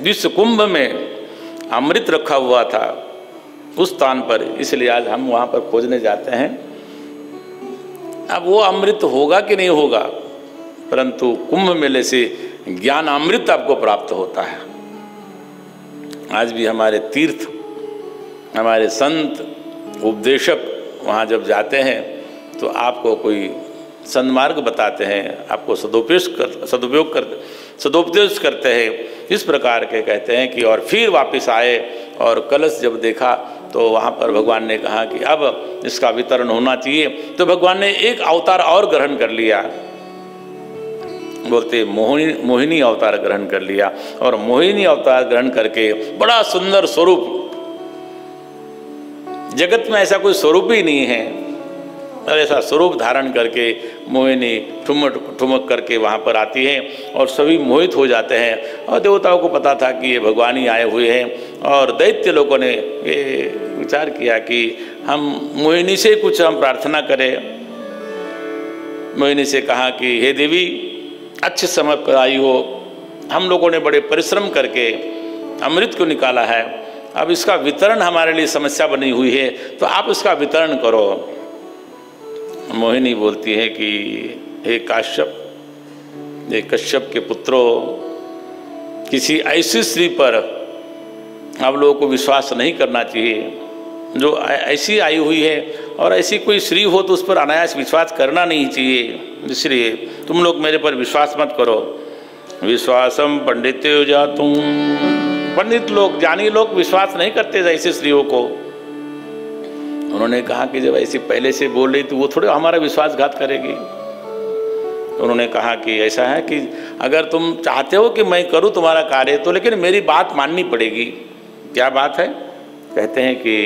[SPEAKER 1] जिस कुंभ में अमृत रखा हुआ था उस स्थान पर, इसलिए आज हम वहाँ पर खोजने जाते हैं। अब वो अमृत होगा कि नहीं होगा, परंतु कुंभ मेले से ज्ञान अमृत आपको प्राप्त होता है। आज भी हमारे तीर्थ, हमारे संत उपदेशक वहाँ जब जाते हैं तो आपको कोई सन्मार्ग बताते हैं, आपको सदुपदेश करते हैं। इस प्रकार के कहते हैं कि और फिर वापस आए और कलश जब देखा तो वहाँ पर भगवान ने कहा कि अब इसका वितरण होना चाहिए। तो भगवान ने एक अवतार और ग्रहण कर लिया, बोलते मोहिनी अवतार ग्रहण कर लिया। और मोहिनी अवतार ग्रहण करके बड़ा सुंदर स्वरूप, जगत में ऐसा कोई स्वरूप ही नहीं है, और ऐसा स्वरूप धारण करके मोहिनी ठुमक करके वहाँ पर आती है और सभी मोहित हो जाते हैं। और देवताओं को पता था कि ये भगवान ही आए हुए हैं, और दैत्य लोगों ने ये विचार किया कि हम मोहिनी से कुछ हम प्रार्थना करें। मोहिनी से कहा कि हे देवी, अच्छे समय पर आई हो, हम लोगों ने बड़े परिश्रम करके अमृत को निकाला है, अब इसका वितरण हमारे लिए समस्या बनी हुई है, तो आप इसका वितरण करो। मोहिनी बोलती है कि हे काश्यप, ये कश्यप के पुत्रों, किसी ऐसी स्त्री पर आप लोगों को विश्वास नहीं करना चाहिए जो ऐसी आई हुई है, और ऐसी कोई स्त्री हो तो उस पर अनायास विश्वास करना नहीं चाहिए। इसलिए तुम लोग मेरे पर विश्वास मत करो। विश्वासम पंडित्यो जातुम, पंडित लोग, ज्ञानी लोग विश्वास नहीं करते ऐसी स्त्रियों को। उन्होंने कहा कि जब ऐसी पहले से बोल रही तो वो थोड़े हमारा विश्वासघात करेगी। उन्होंने कहा कि ऐसा है कि अगर तुम चाहते हो कि मैं करूं तुम्हारा कार्य तो लेकिन मेरी बात माननी पड़ेगी। क्या बात है? कहते हैं कि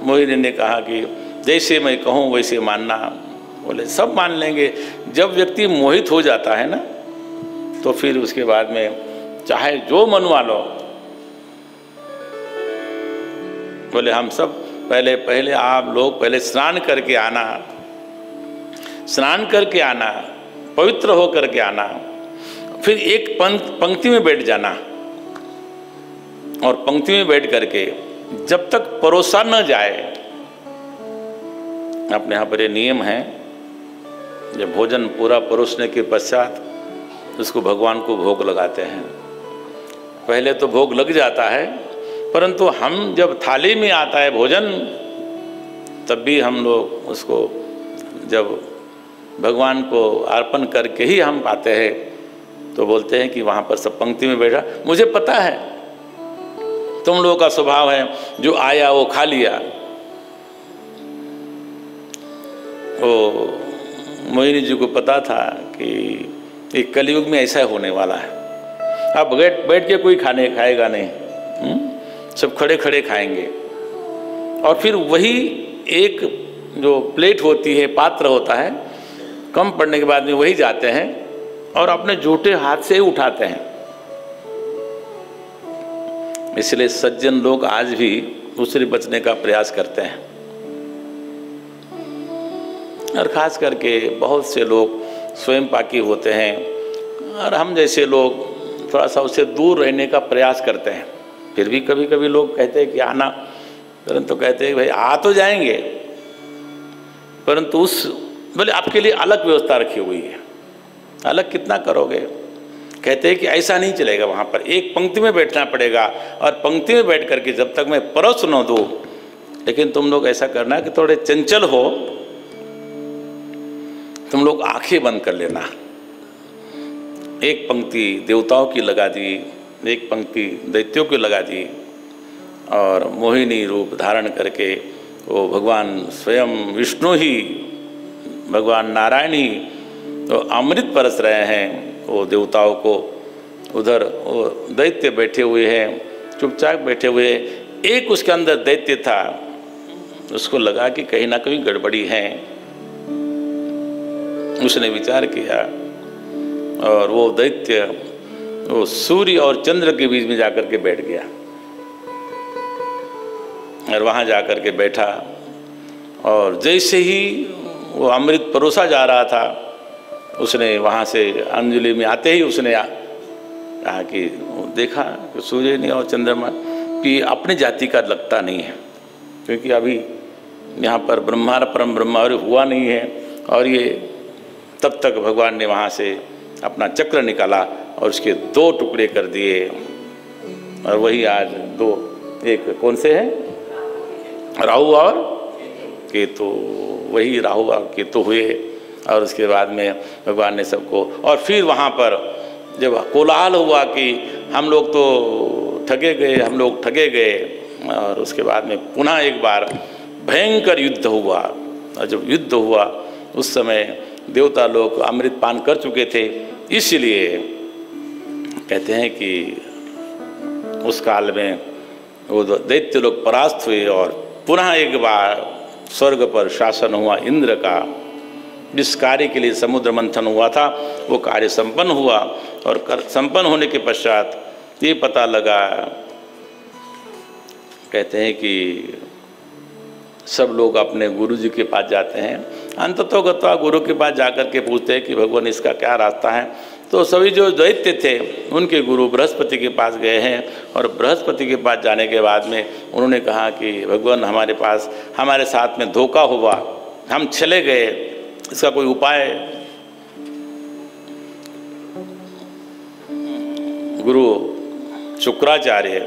[SPEAKER 1] मोहिनी ने कहा कि जैसे मैं कहूँ वैसे मानना। बोले सब मान लेंगे। जब व्यक्ति मोहित हो जाता है ना तो फिर उसके बाद में चाहे जो मनवा लो। बोले हम सब पहले आप लोग पहले स्नान करके आना, स्नान करके आना, पवित्र हो करके आना, फिर एक पंक्ति में बैठ जाना, और पंक्ति में बैठ करके जब तक परोसा न जाए, अपने यहाँ पर ये नियम है, जब भोजन पूरा परोसने के पश्चात उसको भगवान को भोग लगाते हैं। पहले तो भोग लग जाता है, परंतु हम जब थाली में आता है भोजन तब भी हम लोग उसको जब भगवान को अर्पण करके ही हम पाते हैं। तो बोलते हैं कि वहाँ पर सब पंक्ति में बैठा। मुझे पता है तुम लोगों का स्वभाव है, जो आया वो खा लिया। वो मोहिनी जी को पता था कि एक कलयुग में ऐसा होने वाला है। अब बैठ के कोई खाएगा नहीं, सब खड़े खड़े खाएंगे। और फिर वही एक जो प्लेट होती है, पात्र होता है, कम पड़ने के बाद में वही जाते हैं और अपने झूठे हाथ से ही उठाते हैं। इसलिए सज्जन लोग आज भी उससे बचने का प्रयास करते हैं। और खास करके बहुत से लोग स्वयं पाकी होते हैं, और हम जैसे लोग थोड़ा सा उससे दूर रहने का प्रयास करते हैं। फिर भी कभी कभी लोग कहते हैं कि आना, परंतु कहते हैं भाई आ तो जाएंगे, परंतु उस बोले आपके लिए अलग व्यवस्था रखी हुई है। अलग कितना करोगे? कहते हैं कि ऐसा नहीं चलेगा, वहाँ पर एक पंक्ति में बैठना पड़ेगा और पंक्ति में बैठ करके जब तक मैं परोस न दूँ, लेकिन तुम लोग ऐसा करना कि थोड़े चंचल हो, तुम लोग आंखें बंद कर लेना। एक पंक्ति देवताओं की लगा दी, एक पंक्ति दैत्यों की लगा दी, और मोहिनी रूप धारण करके वो भगवान स्वयं विष्णु ही, भगवान नारायण ही तो अमृत परस रहे हैं वो देवताओं को। उधर वो दैत्य बैठे हुए हैं, चुपचाप बैठे हुए। एक उसके अंदर दैत्य था, उसको लगा कि कहीं ना कहीं गड़बड़ी है। उसने विचार किया और वो दैत्य वो सूर्य और चंद्र के बीच में जाकर के बैठ गया, और वहाँ जाकर के बैठा, और जैसे ही वो अमृत परोसा जा रहा था, उसने वहाँ से अंजलि में आते ही उसने कहा कि देखा कि सूर्य ने और चंद्रमा कि अपनी जाति का लगता नहीं है, क्योंकि अभी यहाँ पर ब्रह्मा परम ब्रह्मा हुआ नहीं है। और ये तब तक भगवान ने वहाँ से अपना चक्र निकाला और उसके 2 टुकड़े कर दिए, और वही आज 2, एक कौन से हैं, राहु और केतु, वही राहु और केतु हुए। और उसके बाद में भगवान ने सबको, और फिर वहाँ पर जब कोलाहल हुआ कि हम लोग तो ठगे गए, हम लोग ठगे गए, और उसके बाद में पुनः एक बार भयंकर युद्ध हुआ। और जब युद्ध हुआ उस समय देवता लोग अमृत पान कर चुके थे, इसलिए कहते हैं कि उस काल में वो दैत्य लोग परास्त हुए, और पुनः एक बार स्वर्ग पर शासन हुआ इंद्र का। जिस कार्य के लिए समुद्र मंथन हुआ था वो कार्य संपन्न हुआ, और संपन्न होने के पश्चात ये पता लगा, कहते हैं कि सब लोग अपने गुरु जी के पास जाते हैं, अंततोगत्वा गुरु के पास जाकर के पूछते हैं कि भगवान इसका क्या रास्ता है। तो सभी जो दैत्य थे उनके गुरु बृहस्पति के पास गए हैं, और बृहस्पति के पास जाने के बाद में उन्होंने कहा कि भगवान हमारे पास हमारे साथ में धोखा हुआ, हम चले गए, इसका कोई उपाय। गुरु शुक्राचार्य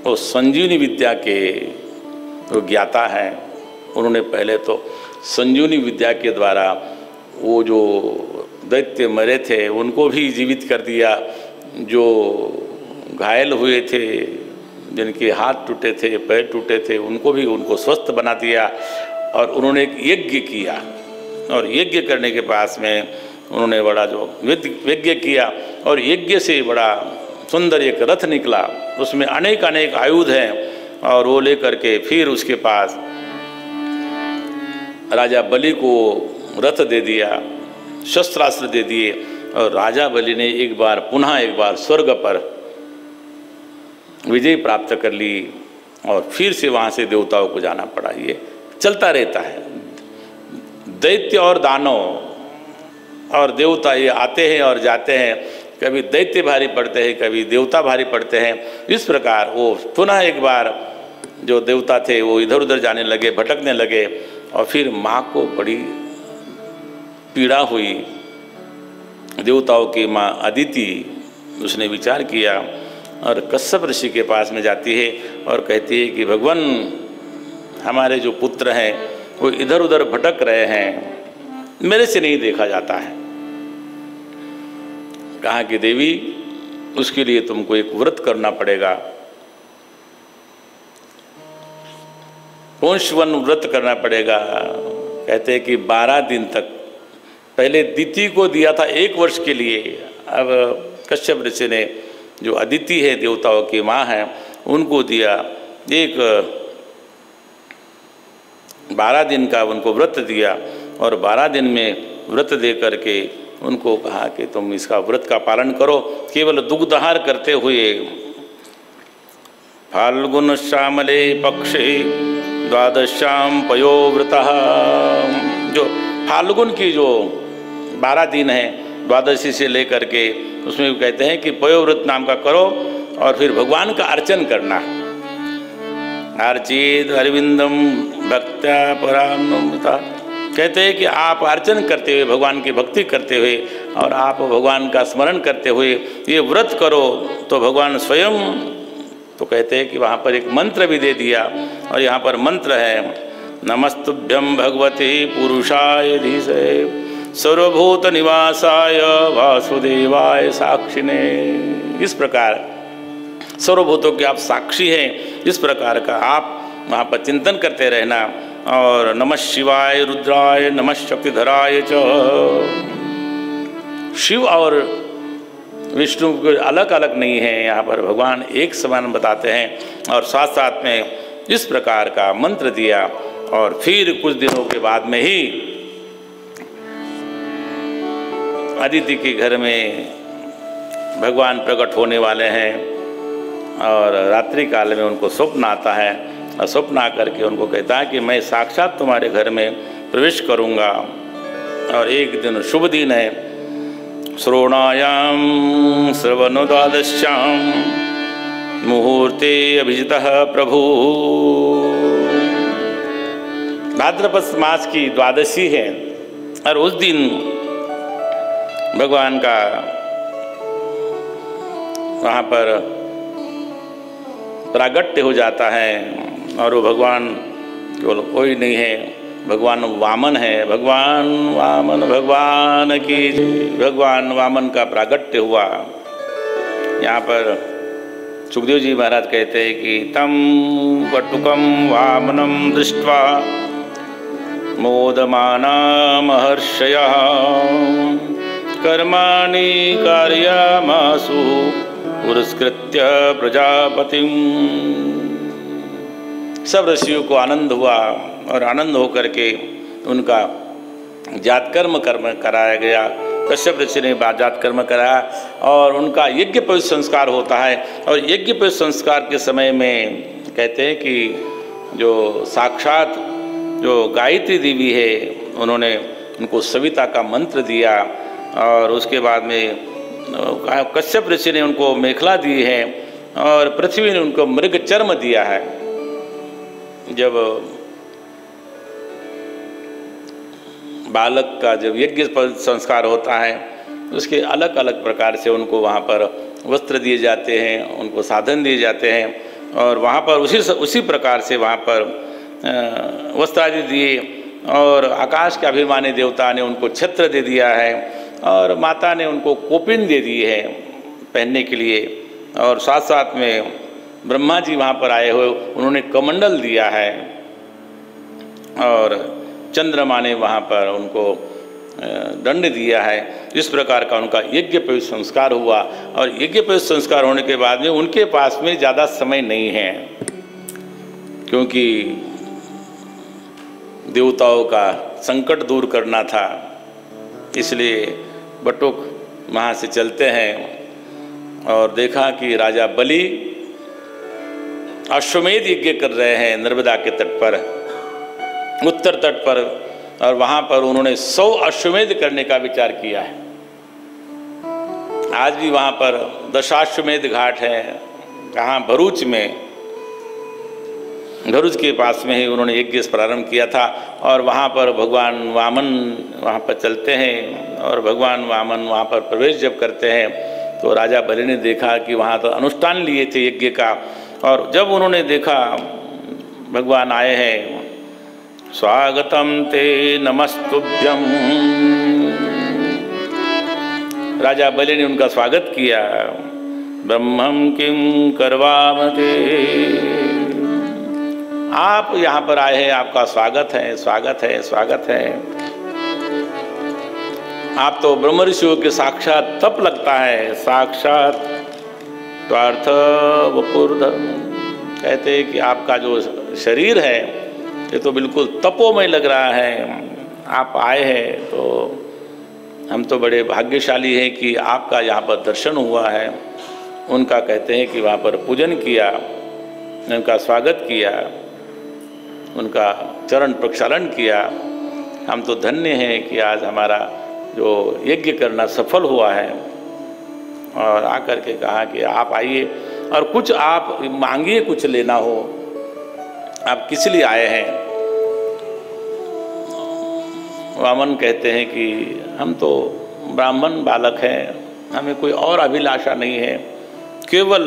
[SPEAKER 1] वो संजीवनी विद्या के वो ज्ञाता हैं, उन्होंने पहले तो संजीवनी विद्या के द्वारा वो जो दैत्य मरे थे उनको भी जीवित कर दिया, जो घायल हुए थे, जिनके हाथ टूटे थे, पैर टूटे थे, उनको स्वस्थ बना दिया। और उन्होंने एक यज्ञ किया, और यज्ञ करने के पास में उन्होंने बड़ा जो यज्ञ किया, और यज्ञ से बड़ा सुंदर एक रथ निकला, उसमें अनेक अनेक आयुध हैं, और वो लेकर के फिर उसके पास राजा बलि को रथ दे दिया, शस्त्रास्त्र दे दिए, और राजा बलि ने पुनः एक बार स्वर्ग पर विजय प्राप्त कर ली, और फिर से वहाँ से देवताओं को जाना पड़ा। ये चलता रहता है, दैत्य और दानव और देवता ये आते हैं और जाते हैं, कभी दैत्य भारी पड़ते हैं, कभी देवता भारी पड़ते हैं। इस प्रकार वो पुनः एक बार जो देवता थे वो इधर उधर जाने लगे, भटकने लगे, और फिर माँ को बड़ी पीड़ा हुई। देवताओं की माँ अदिति, उसने विचार किया और कश्यप ऋषि के पास में जाती है और कहती है कि भगवान हमारे जो पुत्र हैं वो इधर उधर भटक रहे हैं, मेरे से नहीं देखा जाता है। कहा कि देवी उसके लिए तुमको एक व्रत करना पड़ेगा, वंशवन व्रत करना पड़ेगा। कहते हैं कि 12 दिन तक, पहले दिति को दिया था 1 वर्ष के लिए, अब कश्यप ऋषि ने जो अदिति है देवताओं की माँ है उनको दिया, एक 12 दिन का उनको व्रत दिया, और 12 दिन में व्रत दे करके उनको कहा कि तुम इसका व्रत का पालन करो, केवल दुग्धाहार करते हुए। फाल्गुन श्यामले पक्षे द्वादश्याम पयोव्रतः, जो फाल्गुन की जो 12 दिन है द्वादशी से लेकर के, उसमें कहते हैं कि पयोव्रत नाम का करो, और फिर भगवान का अर्चन करना। अर्चित अरविंदम भक्त्या परान्नमता, कहते हैं कि आप अर्चन करते हुए, भगवान की भक्ति करते हुए और आप भगवान का स्मरण करते हुए ये व्रत करो तो भगवान स्वयं, तो कहते हैं कि वहाँ पर एक मंत्र भी दे दिया। और यहाँ पर मंत्र है, नमस्तुभ्यं भगवते पुरुषाय धीसे सर्वभूत निवासाय वासुदेवाय साक्षिणे। इस प्रकार सर्वभूतों के आप साक्षी हैं, इस प्रकार का आप वहाँ पर चिंतन करते रहना। और नमः शिवाय रुद्राय नमः शक्तिधराय च। शिव और विष्णु को अलग अलग नहीं है, यहाँ पर भगवान एक समान बताते हैं। और साथ साथ में इस प्रकार का मंत्र दिया। और फिर कुछ दिनों के बाद में ही अदिति के घर में भगवान प्रकट होने वाले हैं। और रात्रि काल में उनको स्वप्न आता है और स्वप्न आकर के उनको कहता है कि मैं साक्षात तुम्हारे घर में प्रवेश करूंगा। और एक दिन शुभ दिन है, श्रोणायाम श्रवण द्वादश्याम मुहूर्ते अभिजितः प्रभु। भाद्रपद मास की द्वादशी है और उस दिन भगवान का वहाँ पर प्रागट्य हो जाता है। और वो भगवान केवल कोई नहीं है, भगवान वामन है। भगवान वामन भगवान की, भगवान वामन का प्रागट्य हुआ। यहाँ पर सुखदेव जी महाराज कहते हैं कि तम वटुकम वामनम दृष्ट्वा मोदमाना महर्षयः कर्माणि कारयामासु पुरस्कृत्य प्रजापतिम। सब ऋषियों को आनंद हुआ और आनंद होकर के उनका जातकर्म कराया गया। कश्यप ऋषि ने जातकर्म कराया और उनका यज्ञ पवित्र संस्कार होता है। और यज्ञ पवित्र संस्कार के समय में कहते हैं कि जो साक्षात जो गायत्री देवी है, उन्होंने उनको सविता का मंत्र दिया। और उसके बाद में कश्यप ऋषि ने उनको मेखला दी है और पृथ्वी ने उनको मृग चर्म दिया है। जब बालक का जब यज्ञ संस्कार होता है, उसके अलग अलग प्रकार से उनको वहाँ पर वस्त्र दिए जाते हैं, उनको साधन दिए जाते हैं। और वहाँ पर उसी प्रकार से वहाँ पर वस्त्र आदि दिए। और आकाश के अभिमानी देवता ने उनको छत्र दे दिया है और माता ने उनको कोपिन दे दी है पहनने के लिए। और साथ साथ में ब्रह्मा जी वहाँ पर आए हुए, उन्होंने कमंडल दिया है। और चंद्रमा ने वहाँ पर उनको दंड दिया है। इस प्रकार का उनका यज्ञ पवित्र संस्कार हुआ। और यज्ञ पवित्र संस्कार होने के बाद में उनके पास में ज़्यादा समय नहीं है, क्योंकि देवताओं का संकट दूर करना था। इसलिए बटुक वहाँ से चलते हैं और देखा कि राजा बलि अश्वमेध यज्ञ कर रहे हैं नर्मदा के तट पर, उत्तर तट पर। और वहाँ पर उन्होंने 100 अश्वमेध करने का विचार किया है। आज भी वहाँ पर दशाश्वमेध घाट है, कहाँ भरूच में, भरूच के पास में ही उन्होंने यज्ञ प्रारंभ किया था। और वहाँ पर भगवान वामन वहाँ पर चलते हैं और भगवान वामन वहाँ पर प्रवेश जब करते हैं तो राजा बलि ने देखा कि वहाँ तो अनुष्ठान लिए थे यज्ञ का। और जब उन्होंने देखा भगवान आए हैं, स्वागतम ते नमस्तुभ्यम, राजा बलि ने उनका स्वागत किया। ब्रह्मं किं करवामते, आप यहाँ पर आए हैं, आपका स्वागत है, स्वागत है, स्वागत है। आप तो ब्रह्म ऋषियों के साक्षात तप लगता है, साक्षात स्वार्थ वपुर्धर्म। कहते हैं कि आपका जो शरीर है ये तो बिल्कुल तपोमय लग रहा है। आप आए हैं तो हम तो बड़े भाग्यशाली हैं कि आपका यहाँ पर दर्शन हुआ है। उनका कहते हैं कि वहाँ पर पूजन किया, उनका स्वागत किया, उनका चरण प्रक्षालन किया। हम तो धन्य हैं कि आज हमारा जो यज्ञ करना सफल हुआ है। और आकर के कहा कि आप आइए और कुछ आप मांगिए, कुछ लेना हो, आप किस लिए आए हैं? वामन कहते हैं कि हम तो ब्राह्मण बालक हैं, हमें कोई और अभिलाषा नहीं है, केवल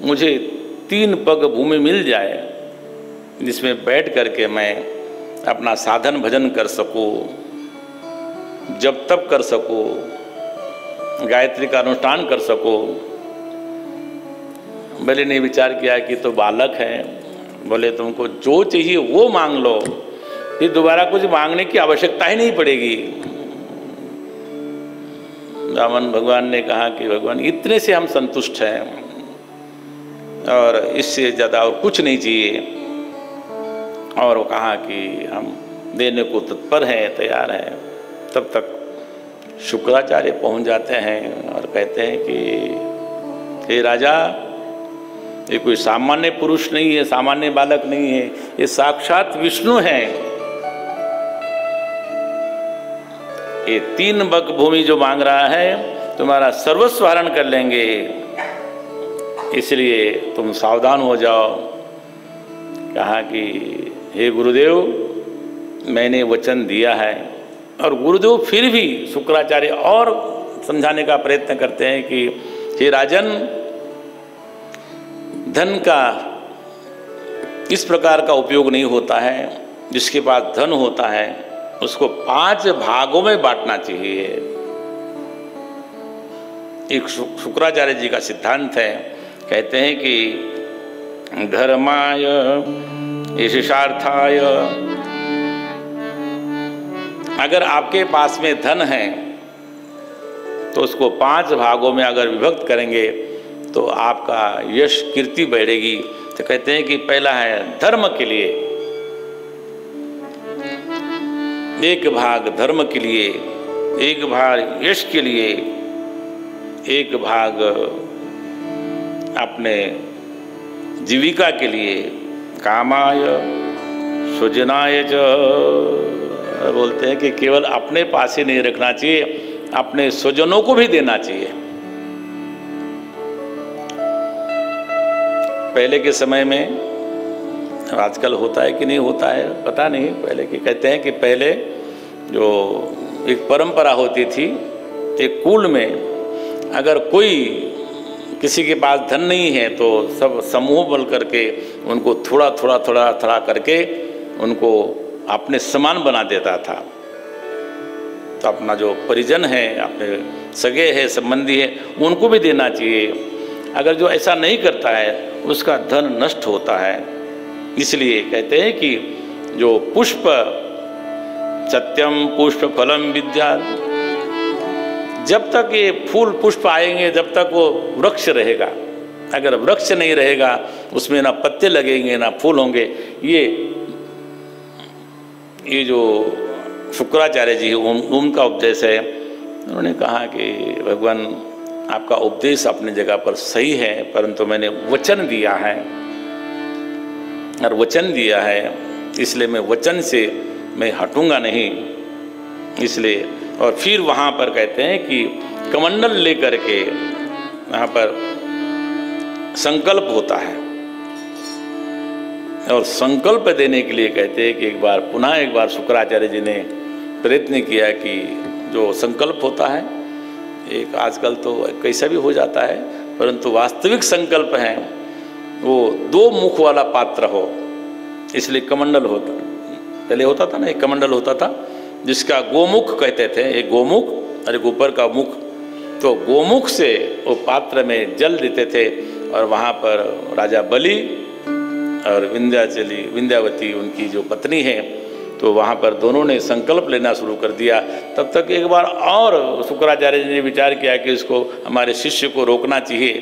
[SPEAKER 1] मुझे 3 पग भूमि मिल जाए जिसमें बैठ करके मैं अपना साधन भजन कर सकूं, जब तब कर सकूं, गायत्री का अनुष्ठान कर सकूं। बलि ने विचार किया कि तो बालक हैं, बोले तुमको जो चाहिए वो मांग लो, फिर दोबारा कुछ मांगने की आवश्यकता ही नहीं पड़ेगी। रावण भगवान ने कहा कि भगवान इतने से हम संतुष्ट हैं और इससे ज़्यादा और कुछ नहीं चाहिए। और वो कहा कि हम देने को तत्पर हैं, तैयार हैं। तब तक शुक्राचार्य पहुंच जाते हैं और कहते हैं कि हे राजा, ये कोई सामान्य पुरुष नहीं है, सामान्य बालक नहीं है, ये साक्षात विष्णु हैं। ये 3 बग भूमि जो मांग रहा है तुम्हारा सर्वस्व हरण कर लेंगे, इसलिए तुम सावधान हो जाओ। कहा कि हे गुरुदेव, मैंने वचन दिया है। और गुरुदेव फिर भी शुक्राचार्य और समझाने का प्रयत्न करते हैं कि हे राजन, धन का इस प्रकार का उपयोग नहीं होता है। जिसके पास धन होता है उसको 5 भागों में बांटना चाहिए। एक शुक्राचार्य जी का सिद्धांत है, कहते हैं कि धर्माय यशार्थाय, अगर आपके पास में धन है तो उसको 5 भागों में अगर विभक्त करेंगे तो आपका यश कीर्ति बढ़ेगी। तो कहते हैं कि पहला है धर्म के लिए, 1 भाग धर्म के लिए, 1 भाग यश के लिए, 1 भाग अपने जीविका के लिए। कामाय सुजनाय च, बोलते हैं कि केवल अपने पास ही नहीं रखना चाहिए, अपने स्वजनों को भी देना चाहिए। पहले के समय में, आजकल होता है कि नहीं होता है पता नहीं, पहले के कहते हैं कि पहले जो एक परंपरा होती थी, एक कुल में अगर कोई किसी के पास धन नहीं है तो सब समूह बल करके उनको थोड़ा थोड़ा थोड़ा थोड़ा करके उनको अपने समान बना देता था। तो अपना जो परिजन है, अपने सगे है, संबंधी है, उनको भी देना चाहिए। अगर जो ऐसा नहीं करता है उसका धन नष्ट होता है। इसलिए कहते हैं कि जो पुष्प, सत्यम पुष्प फलम विद्या, जब तक ये फूल पुष्प आएंगे जब तक वो वृक्ष रहेगा। अगर वृक्ष नहीं रहेगा उसमें ना पत्ते लगेंगे ना फूल होंगे। ये जो शुक्राचार्य जी उनका उपदेश है। उन्होंने कहा कि भगवान आपका उपदेश अपनी जगह पर सही है, परंतु मैंने वचन दिया है और वचन दिया है इसलिए मैं वचन से मैं हटूंगा नहीं। इसलिए और फिर वहाँ पर कहते हैं कि कमंडल लेकर के वहाँ पर संकल्प होता है और संकल्प देने के लिए कहते हैं कि पुनः एक बार शुक्राचार्य जी ने प्रयत्न किया कि जो संकल्प होता है, एक आजकल तो कैसा भी हो जाता है, परंतु वास्तविक संकल्प है वो 2 मुख वाला पात्र हो, इसलिए कमंडल होता। पहले होता था ना, एक कमंडल होता था जिसका गोमुख कहते थे, एक गोमुख और एक ऊपर का मुख। तो गोमुख से वो पात्र में जल देते थे और वहाँ पर राजा बलि और विंध्यावती उनकी जो पत्नी है, तो वहाँ पर दोनों ने संकल्प लेना शुरू कर दिया। तब तक एक बार और शुक्राचार्य जी ने विचार किया कि इसको हमारे शिष्य को रोकना चाहिए।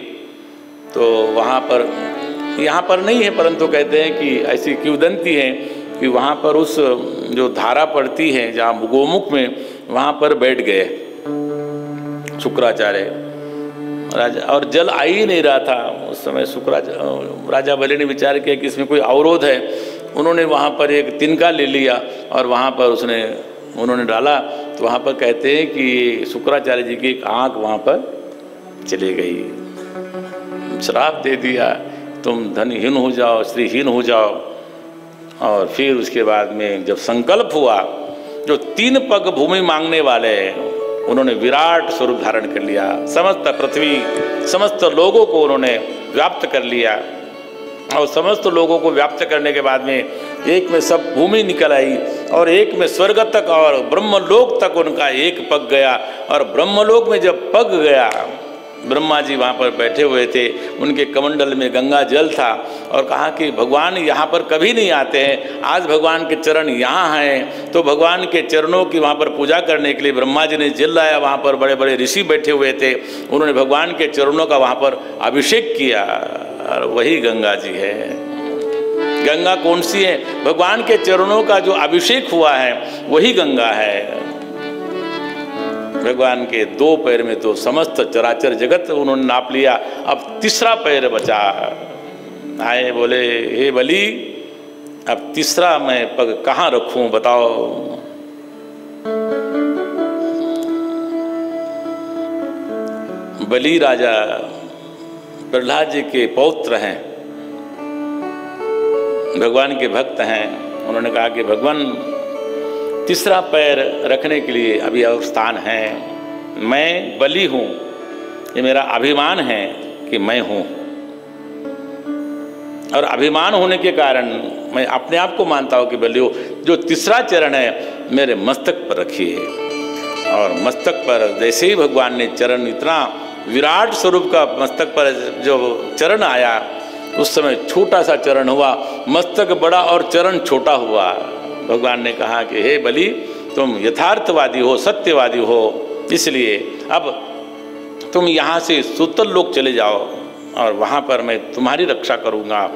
[SPEAKER 1] तो वहाँ पर, यहाँ पर नहीं है, परंतु कहते हैं कि ऐसी किंवदंती है कि वहाँ पर उस जो धारा पड़ती है जहाँ गोमुख में, वहाँ पर बैठ गए शुक्राचार्य राजा, और जल आ ही नहीं रहा था उस समय। राजा बलि ने विचार किया कि इसमें कोई अवरोध है। उन्होंने वहाँ पर एक तिनका ले लिया और वहाँ पर उन्होंने डाला, तो वहाँ पर कहते हैं कि शुक्राचार्य जी की एक आँख वहाँ पर चली गई। श्राप दे दिया, तुम धनहीन हो जाओ, श्रीहीन हो जाओ। और फिर उसके बाद में जब संकल्प हुआ, जो 3 पग भूमि मांगने वाले उन्होंने विराट स्वरूप धारण कर लिया, समस्त पृथ्वी समस्त लोगों को उन्होंने व्याप्त कर लिया। और समस्त लोगों को व्याप्त करने के बाद में एक में सब भूमि निकल आई और एक में स्वर्ग तक और ब्रह्मलोक तक उनका एक पग गया। और ब्रह्मलोक में जब पग गया, ब्रह्मा जी वहाँ पर बैठे हुए थे, उनके कमंडल में गंगा जल था और कहा कि भगवान यहाँ पर कभी नहीं आते हैं, आज भगवान के चरण यहाँ हैं। तो भगवान के चरणों की वहाँ पर पूजा करने के लिए ब्रह्मा जी ने जल लाया। वहाँ पर बड़े बड़े ऋषि बैठे हुए थे, उन्होंने भगवान के चरणों का वहाँ पर अभिषेक किया और वही गंगा जी है। गंगा कौन सी है? भगवान के चरणों का जो अभिषेक हुआ है वही गंगा है। भगवान के 2 पैर में तो समस्त चराचर जगत उन्होंने नाप लिया। अब 3रा पैर बचा। आए बोले, हे बलि, अब 3रा मैं पग कहाँ रखूं बताओ। बलि राजा प्रहलाद जी के पौत्र हैं, भगवान के भक्त हैं। उन्होंने कहा कि भगवान 3रा पैर रखने के लिए अभी स्थान है। मैं बलि हूँ, ये मेरा अभिमान है कि मैं हूँ। और अभिमान होने के कारण मैं अपने आप को मानता हूँ कि बलि हो। जो 3रा चरण है मेरे मस्तक पर रखिए। और मस्तक पर जैसे ही भगवान ने चरण, इतना विराट स्वरूप का मस्तक पर जो चरण आया, उस समय छोटा सा चरण हुआ, मस्तक बड़ा और चरण छोटा हुआ। भगवान ने कहा कि हे बलि, तुम यथार्थवादी हो, सत्यवादी हो, इसलिए अब तुम यहाँ से सुतल लोक चले जाओ और वहाँ पर मैं तुम्हारी रक्षा करूँगा।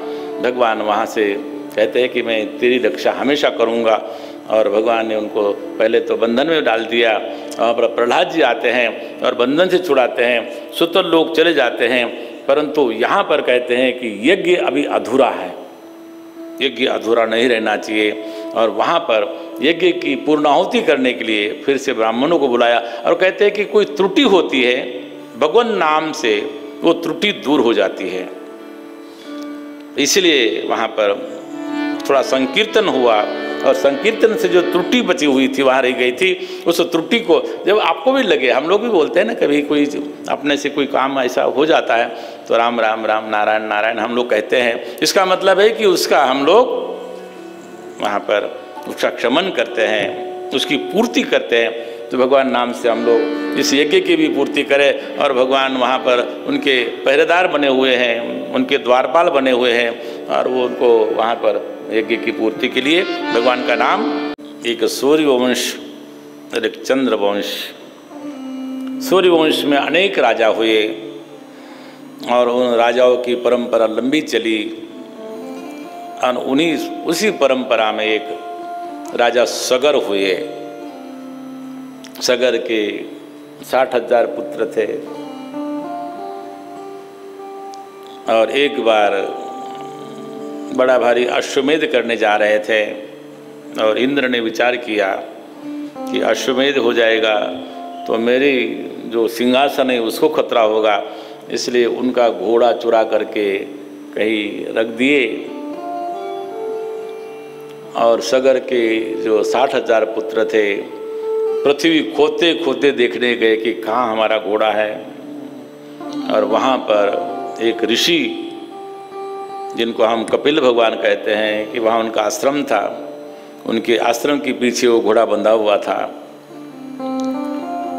[SPEAKER 1] भगवान वहाँ से कहते हैं कि मैं तेरी रक्षा हमेशा करूँगा। और भगवान ने उनको पहले तो बंधन में डाल दिया। और प्रहलाद जी आते हैं और बंधन से छुड़ाते हैं, सुतल लोक चले जाते हैं। परंतु यहाँ पर कहते हैं कि यज्ञ अभी अधूरा है, यज्ञ अधूरा नहीं रहना चाहिए। और वहाँ पर यज्ञ की पूर्णाहुति करने के लिए फिर से ब्राह्मणों को बुलाया और कहते हैं कि कोई त्रुटि होती है, भगवान नाम से वो त्रुटि दूर हो जाती है। इसलिए वहाँ पर थोड़ा संकीर्तन हुआ और संकीर्तन से जो त्रुटि बची हुई थी, वहाँ रह गई थी, उस त्रुटि को जब आपको भी लगे, हम लोग भी बोलते हैं ना, कभी कोई अपने से कोई काम ऐसा हो जाता है तो राम राम राम, नारायण नारायण हम लोग कहते हैं। इसका मतलब है कि उसका हम लोग वहाँ पर उसका क्षमन करते हैं, उसकी पूर्ति करते हैं। तो भगवान नाम से हम लोग इस यज्ञ की भी पूर्ति करें। और भगवान वहाँ पर उनके पहरेदार बने हुए हैं, उनके द्वारपाल बने हुए हैं और वो उनको वहाँ पर यज्ञ की पूर्ति के लिए भगवान का नाम, एक सूर्यवंश और एक चंद्रवंश। सूर्यवंश में अनेक राजा हुए और उन राजाओं की परंपरा लंबी चली। और उसी परंपरा में एक राजा सगर हुए। सगर के 60,000 पुत्र थे। और एक बार बड़ा भारी अश्वमेध करने जा रहे थे और इंद्र ने विचार किया कि अश्वमेध हो जाएगा तो मेरी जो सिंहासन है उसको खतरा होगा, इसलिए उनका घोड़ा चुरा करके कहीं रख दिए। और सगर के जो 60,000 पुत्र थे पृथ्वी खोदते खोदते देखने गए कि कहाँ हमारा घोड़ा है। और वहाँ पर एक ऋषि, जिनको हम कपिल भगवान कहते हैं, कि वहाँ उनका आश्रम था, उनके आश्रम के पीछे वो घोड़ा बंधा हुआ था।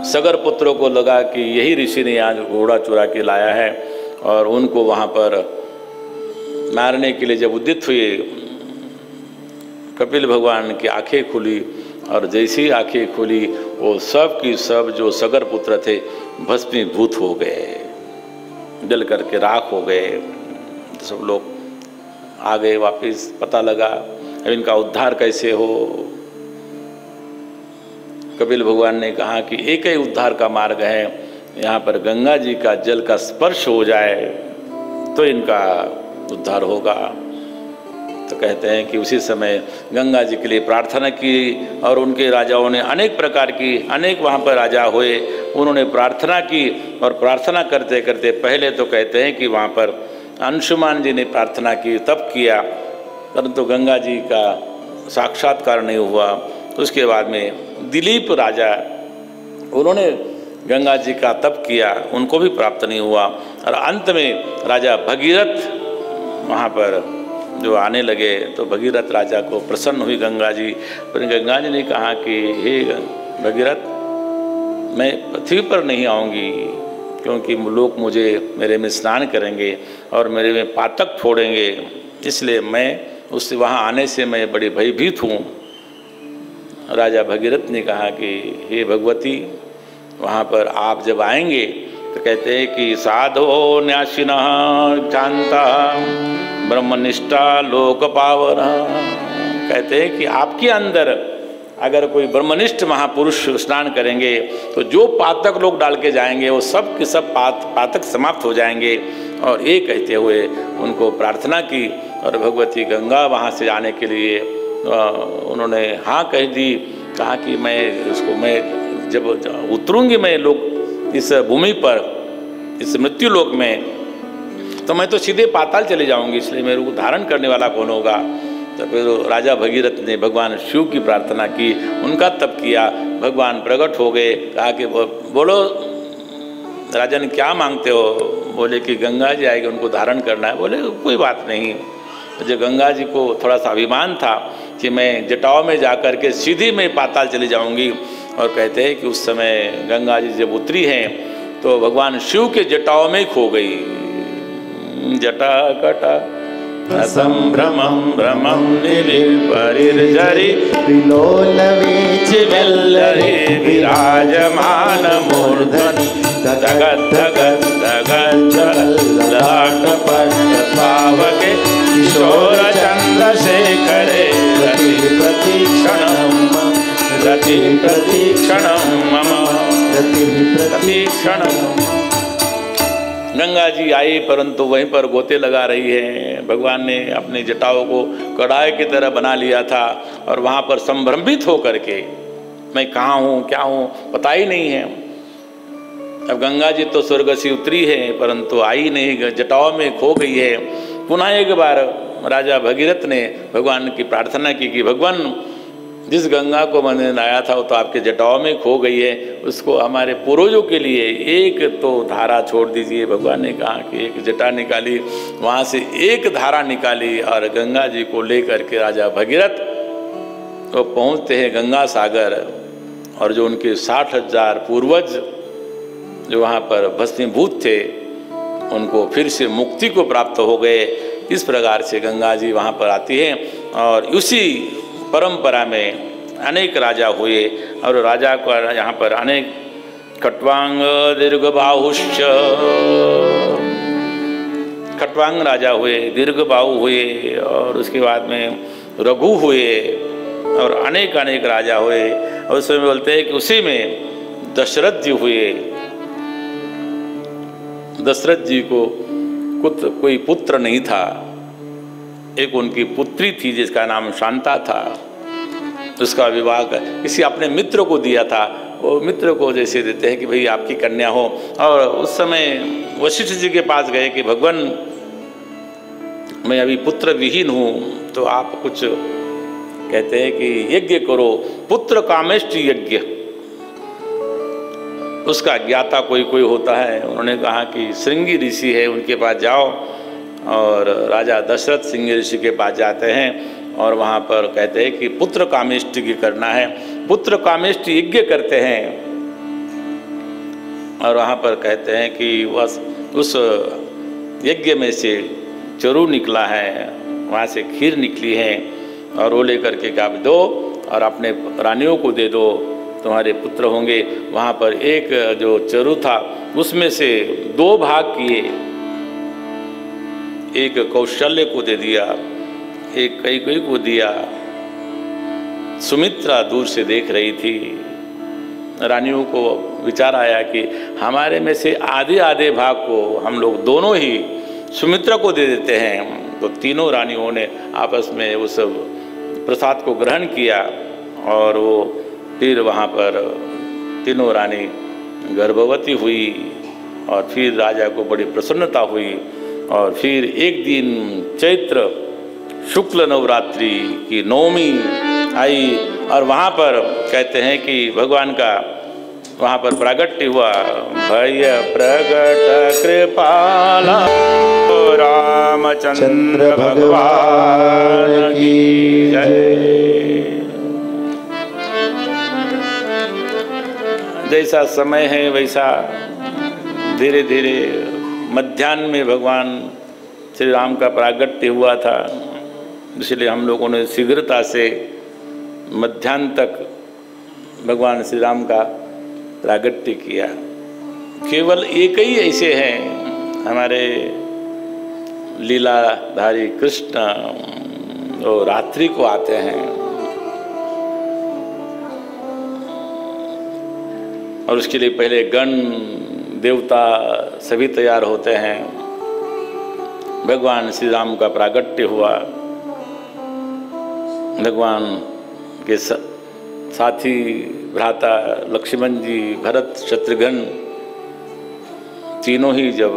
[SPEAKER 1] सगर पुत्रों को लगा कि यही ऋषि ने यहाँ घोड़ा चुरा के लाया है और उनको वहाँ पर मारने के लिए जब उद्यत हुए, कपिल भगवान की आंखें खुली और जैसी आंखें खुली वो सब की सब जो सगर पुत्र थे भस्मीभूत हो गए, जल करके राख हो गए। सब लोग आ गए वापिस, पता लगा अब इनका उद्धार कैसे हो। कपिल भगवान ने कहा कि एक ही उद्धार का मार्ग है, यहाँ पर गंगा जी का जल का स्पर्श हो जाए तो इनका उद्धार होगा। तो कहते हैं कि उसी समय गंगा जी के लिए प्रार्थना की और उनके राजाओं ने अनेक प्रकार की, अनेक वहाँ पर राजा हुए, उन्होंने प्रार्थना की और प्रार्थना करते करते पहले तो कहते हैं कि वहाँ पर अंशुमान जी ने प्रार्थना की, तप किया, परंतु गंगा जी का साक्षात्कार नहीं हुआ। उसके बाद में दिलीप राजा, उन्होंने गंगा जी का तप किया, उनको भी प्राप्त नहीं हुआ। और अंत में राजा भगीरथ वहाँ पर जो आने लगे तो भगीरथ राजा को प्रसन्न हुई गंगा जी। पर गंगा जी ने कहा कि हे भगीरथ, मैं पृथ्वी पर नहीं आऊँगी क्योंकि लोग मुझे मेरे में स्नान करेंगे और मेरे में पातक फोड़ेंगे, इसलिए मैं उससे वहाँ आने से मैं बड़ी भयभीत हूँ। राजा भगीरथ ने कहा कि हे भगवती, वहाँ पर आप जब आएंगे तो कहते हैं कि साधो न्यासिनः शांता ब्रह्मनिष्ठा लोक पावन, कहते हैं कि आपके अंदर अगर कोई ब्रह्मनिष्ठ महापुरुष स्नान करेंगे तो जो पातक लोग डाल के जाएंगे वो सब के सब पातक समाप्त हो जाएंगे। और ये कहते हुए उनको प्रार्थना की और भगवती गंगा वहाँ से आने के लिए उन्होंने हाँ कह दी। कहा कि मैं जब उतरूंगी मैं लोग इस भूमि पर, इस मृत्यु लोक में, तो मैं तो सीधे पाताल चले जाऊंगी, इसलिए मेरे को धारण करने वाला कौन होगा। तो फिर राजा भगीरथ ने भगवान शिव की प्रार्थना की, उनका तप किया, भगवान प्रकट हो गए। कहा कि बोलो राजन क्या मांगते हो? बोले कि गंगा जी आएगी, उनको धारण करना है। बोले कोई बात नहीं। जो गंगा जी को थोड़ा सा अभिमान था कि मैं जटाओं में जाकर के सीधी मैं पाताल चली जाऊंगी। और कहते हैं कि उस समय गंगा जी जब उतरी हैं तो भगवान शिव के जटाओं में खो गई। जटा कटा संभ्रमं भ्रमं नीलिपरिर्जरि विलोलवीचिवल्लरी विराजमान मूर्धनि धगत् धगत् धगत् ललाटपट्टपावके किशोर चन्द्रशेखरे रति प्रतीक्षणं मम रति प्रतीक्षणं। गंगा जी आई परंतु वहीं पर गोते लगा रही है। भगवान ने अपने जटाओं को कड़ाई की तरह बना लिया था और वहाँ पर संभ्रमित होकर के मैं कहाँ हूँ क्या हूँ पता ही नहीं है। अब गंगा जी तो स्वर्ग से उतरी है परंतु आई नहीं, जटाओं में खो गई है। पुनः एक बार राजा भगीरथ ने भगवान की प्रार्थना की कि भगवान जिस गंगा को मैंने लाया था वो तो आपके जटाओं में खो गई है, उसको हमारे पूर्वजों के लिए एक तो धारा छोड़ दीजिए। भगवान ने कहा कि एक जटा निकाली, वहाँ से एक धारा निकाली और गंगा जी को लेकर के राजा भगीरथ तो पहुँचते हैं गंगा सागर। और जो उनके 60,000 पूर्वज जो वहाँ पर भस्मीभूत थे उनको फिर से मुक्ति को प्राप्त हो गए। इस प्रकार से गंगा जी वहाँ पर आती है और उसी परंपरा में अनेक राजा हुए और राजा को यहाँ पर अनेक खट्वांग दीर्घबाहुश्च, खट्वांग राजा हुए, दीर्घबाहु हुए और उसके बाद में रघु हुए और अनेक अनेक राजा हुए। और उसमें बोलते हैं कि उसी में दशरथ जी हुए। दशरथ जी को कोई पुत्र नहीं था, एक उनकी पुत्री थी जिसका नाम शांता था। उसका विवाह किसी अपने मित्र को दिया था। वो मित्र को जैसे देते हैं कि भाई आपकी कन्या हो। और उस समय वशिष्ठ जी के पास गए कि भगवान मैं अभी पुत्र विहीन हूँ तो आप कुछ कहते हैं कि यज्ञ करो, पुत्र कामेष्ट यज्ञ, उसका ज्ञाता कोई कोई होता है। उन्होंने कहा कि श्रृंगी ऋषि है उनके पास जाओ। और राजा दशरथ श्रृंगी ऋषि के पास जाते हैं और वहाँ पर कहते हैं कि पुत्र कामेष्ट की करना है। पुत्र कामेष्ट यज्ञ करते हैं और वहाँ पर कहते हैं कि उस यज्ञ में से चरू निकला है, वहाँ से खीर निकली है और वो लेकर के आप दो और अपने रानियों को दे दो, तुम्हारे पुत्र होंगे। वहाँ पर एक जो चरू था उसमें से 2 भाग किए, एक कौशल्य को दे दिया, एक कैकेयी को दिया। सुमित्रा दूर से देख रही थी। रानियों को विचार आया कि हमारे में से आधे आधे भाग को हम लोग दोनों ही सुमित्रा को दे देते हैं। तो तीनों रानियों ने आपस में उस प्रसाद को ग्रहण किया और वो फिर वहाँ पर तीनों रानी गर्भवती हुई और फिर राजा को बड़ी प्रसन्नता हुई। और फिर एक दिन चैत्र शुक्ल नवरात्रि की नवमी आई और वहाँ पर कहते हैं कि भगवान का वहाँ पर प्रागट्य हुआ। भय प्रगट कृपाला रामचंद्र भगवान की जय। जैसा समय है वैसा धीरे धीरे मध्याह्न में भगवान श्री राम का प्रागट्य हुआ था, इसलिए हम लोगों ने शीघ्रता से मध्याह्न तक भगवान श्री राम का प्रागट्य किया। केवल एक ही ऐसे हैं हमारे लीलाधारी कृष्ण, वो रात्रि को आते हैं और उसके लिए पहले गण देवता सभी तैयार होते हैं। भगवान श्री राम का प्रागट्य हुआ, भगवान के साथी भ्राता लक्ष्मण जी, भरत, शत्रुघ्न तीनों ही जब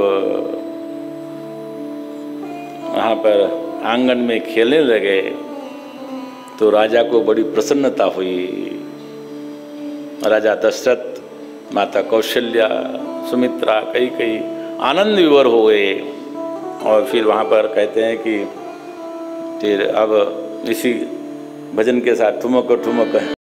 [SPEAKER 1] वहाँ पर आंगन में खेलने लगे तो राजा को बड़ी प्रसन्नता हुई। राजा दशरथ, माता कौशल्या, सुमित्रा, कई आनंद विभोर हो गए। और फिर वहाँ पर कहते हैं कि फिर अब इसी भजन के साथ ठुमक ठुमक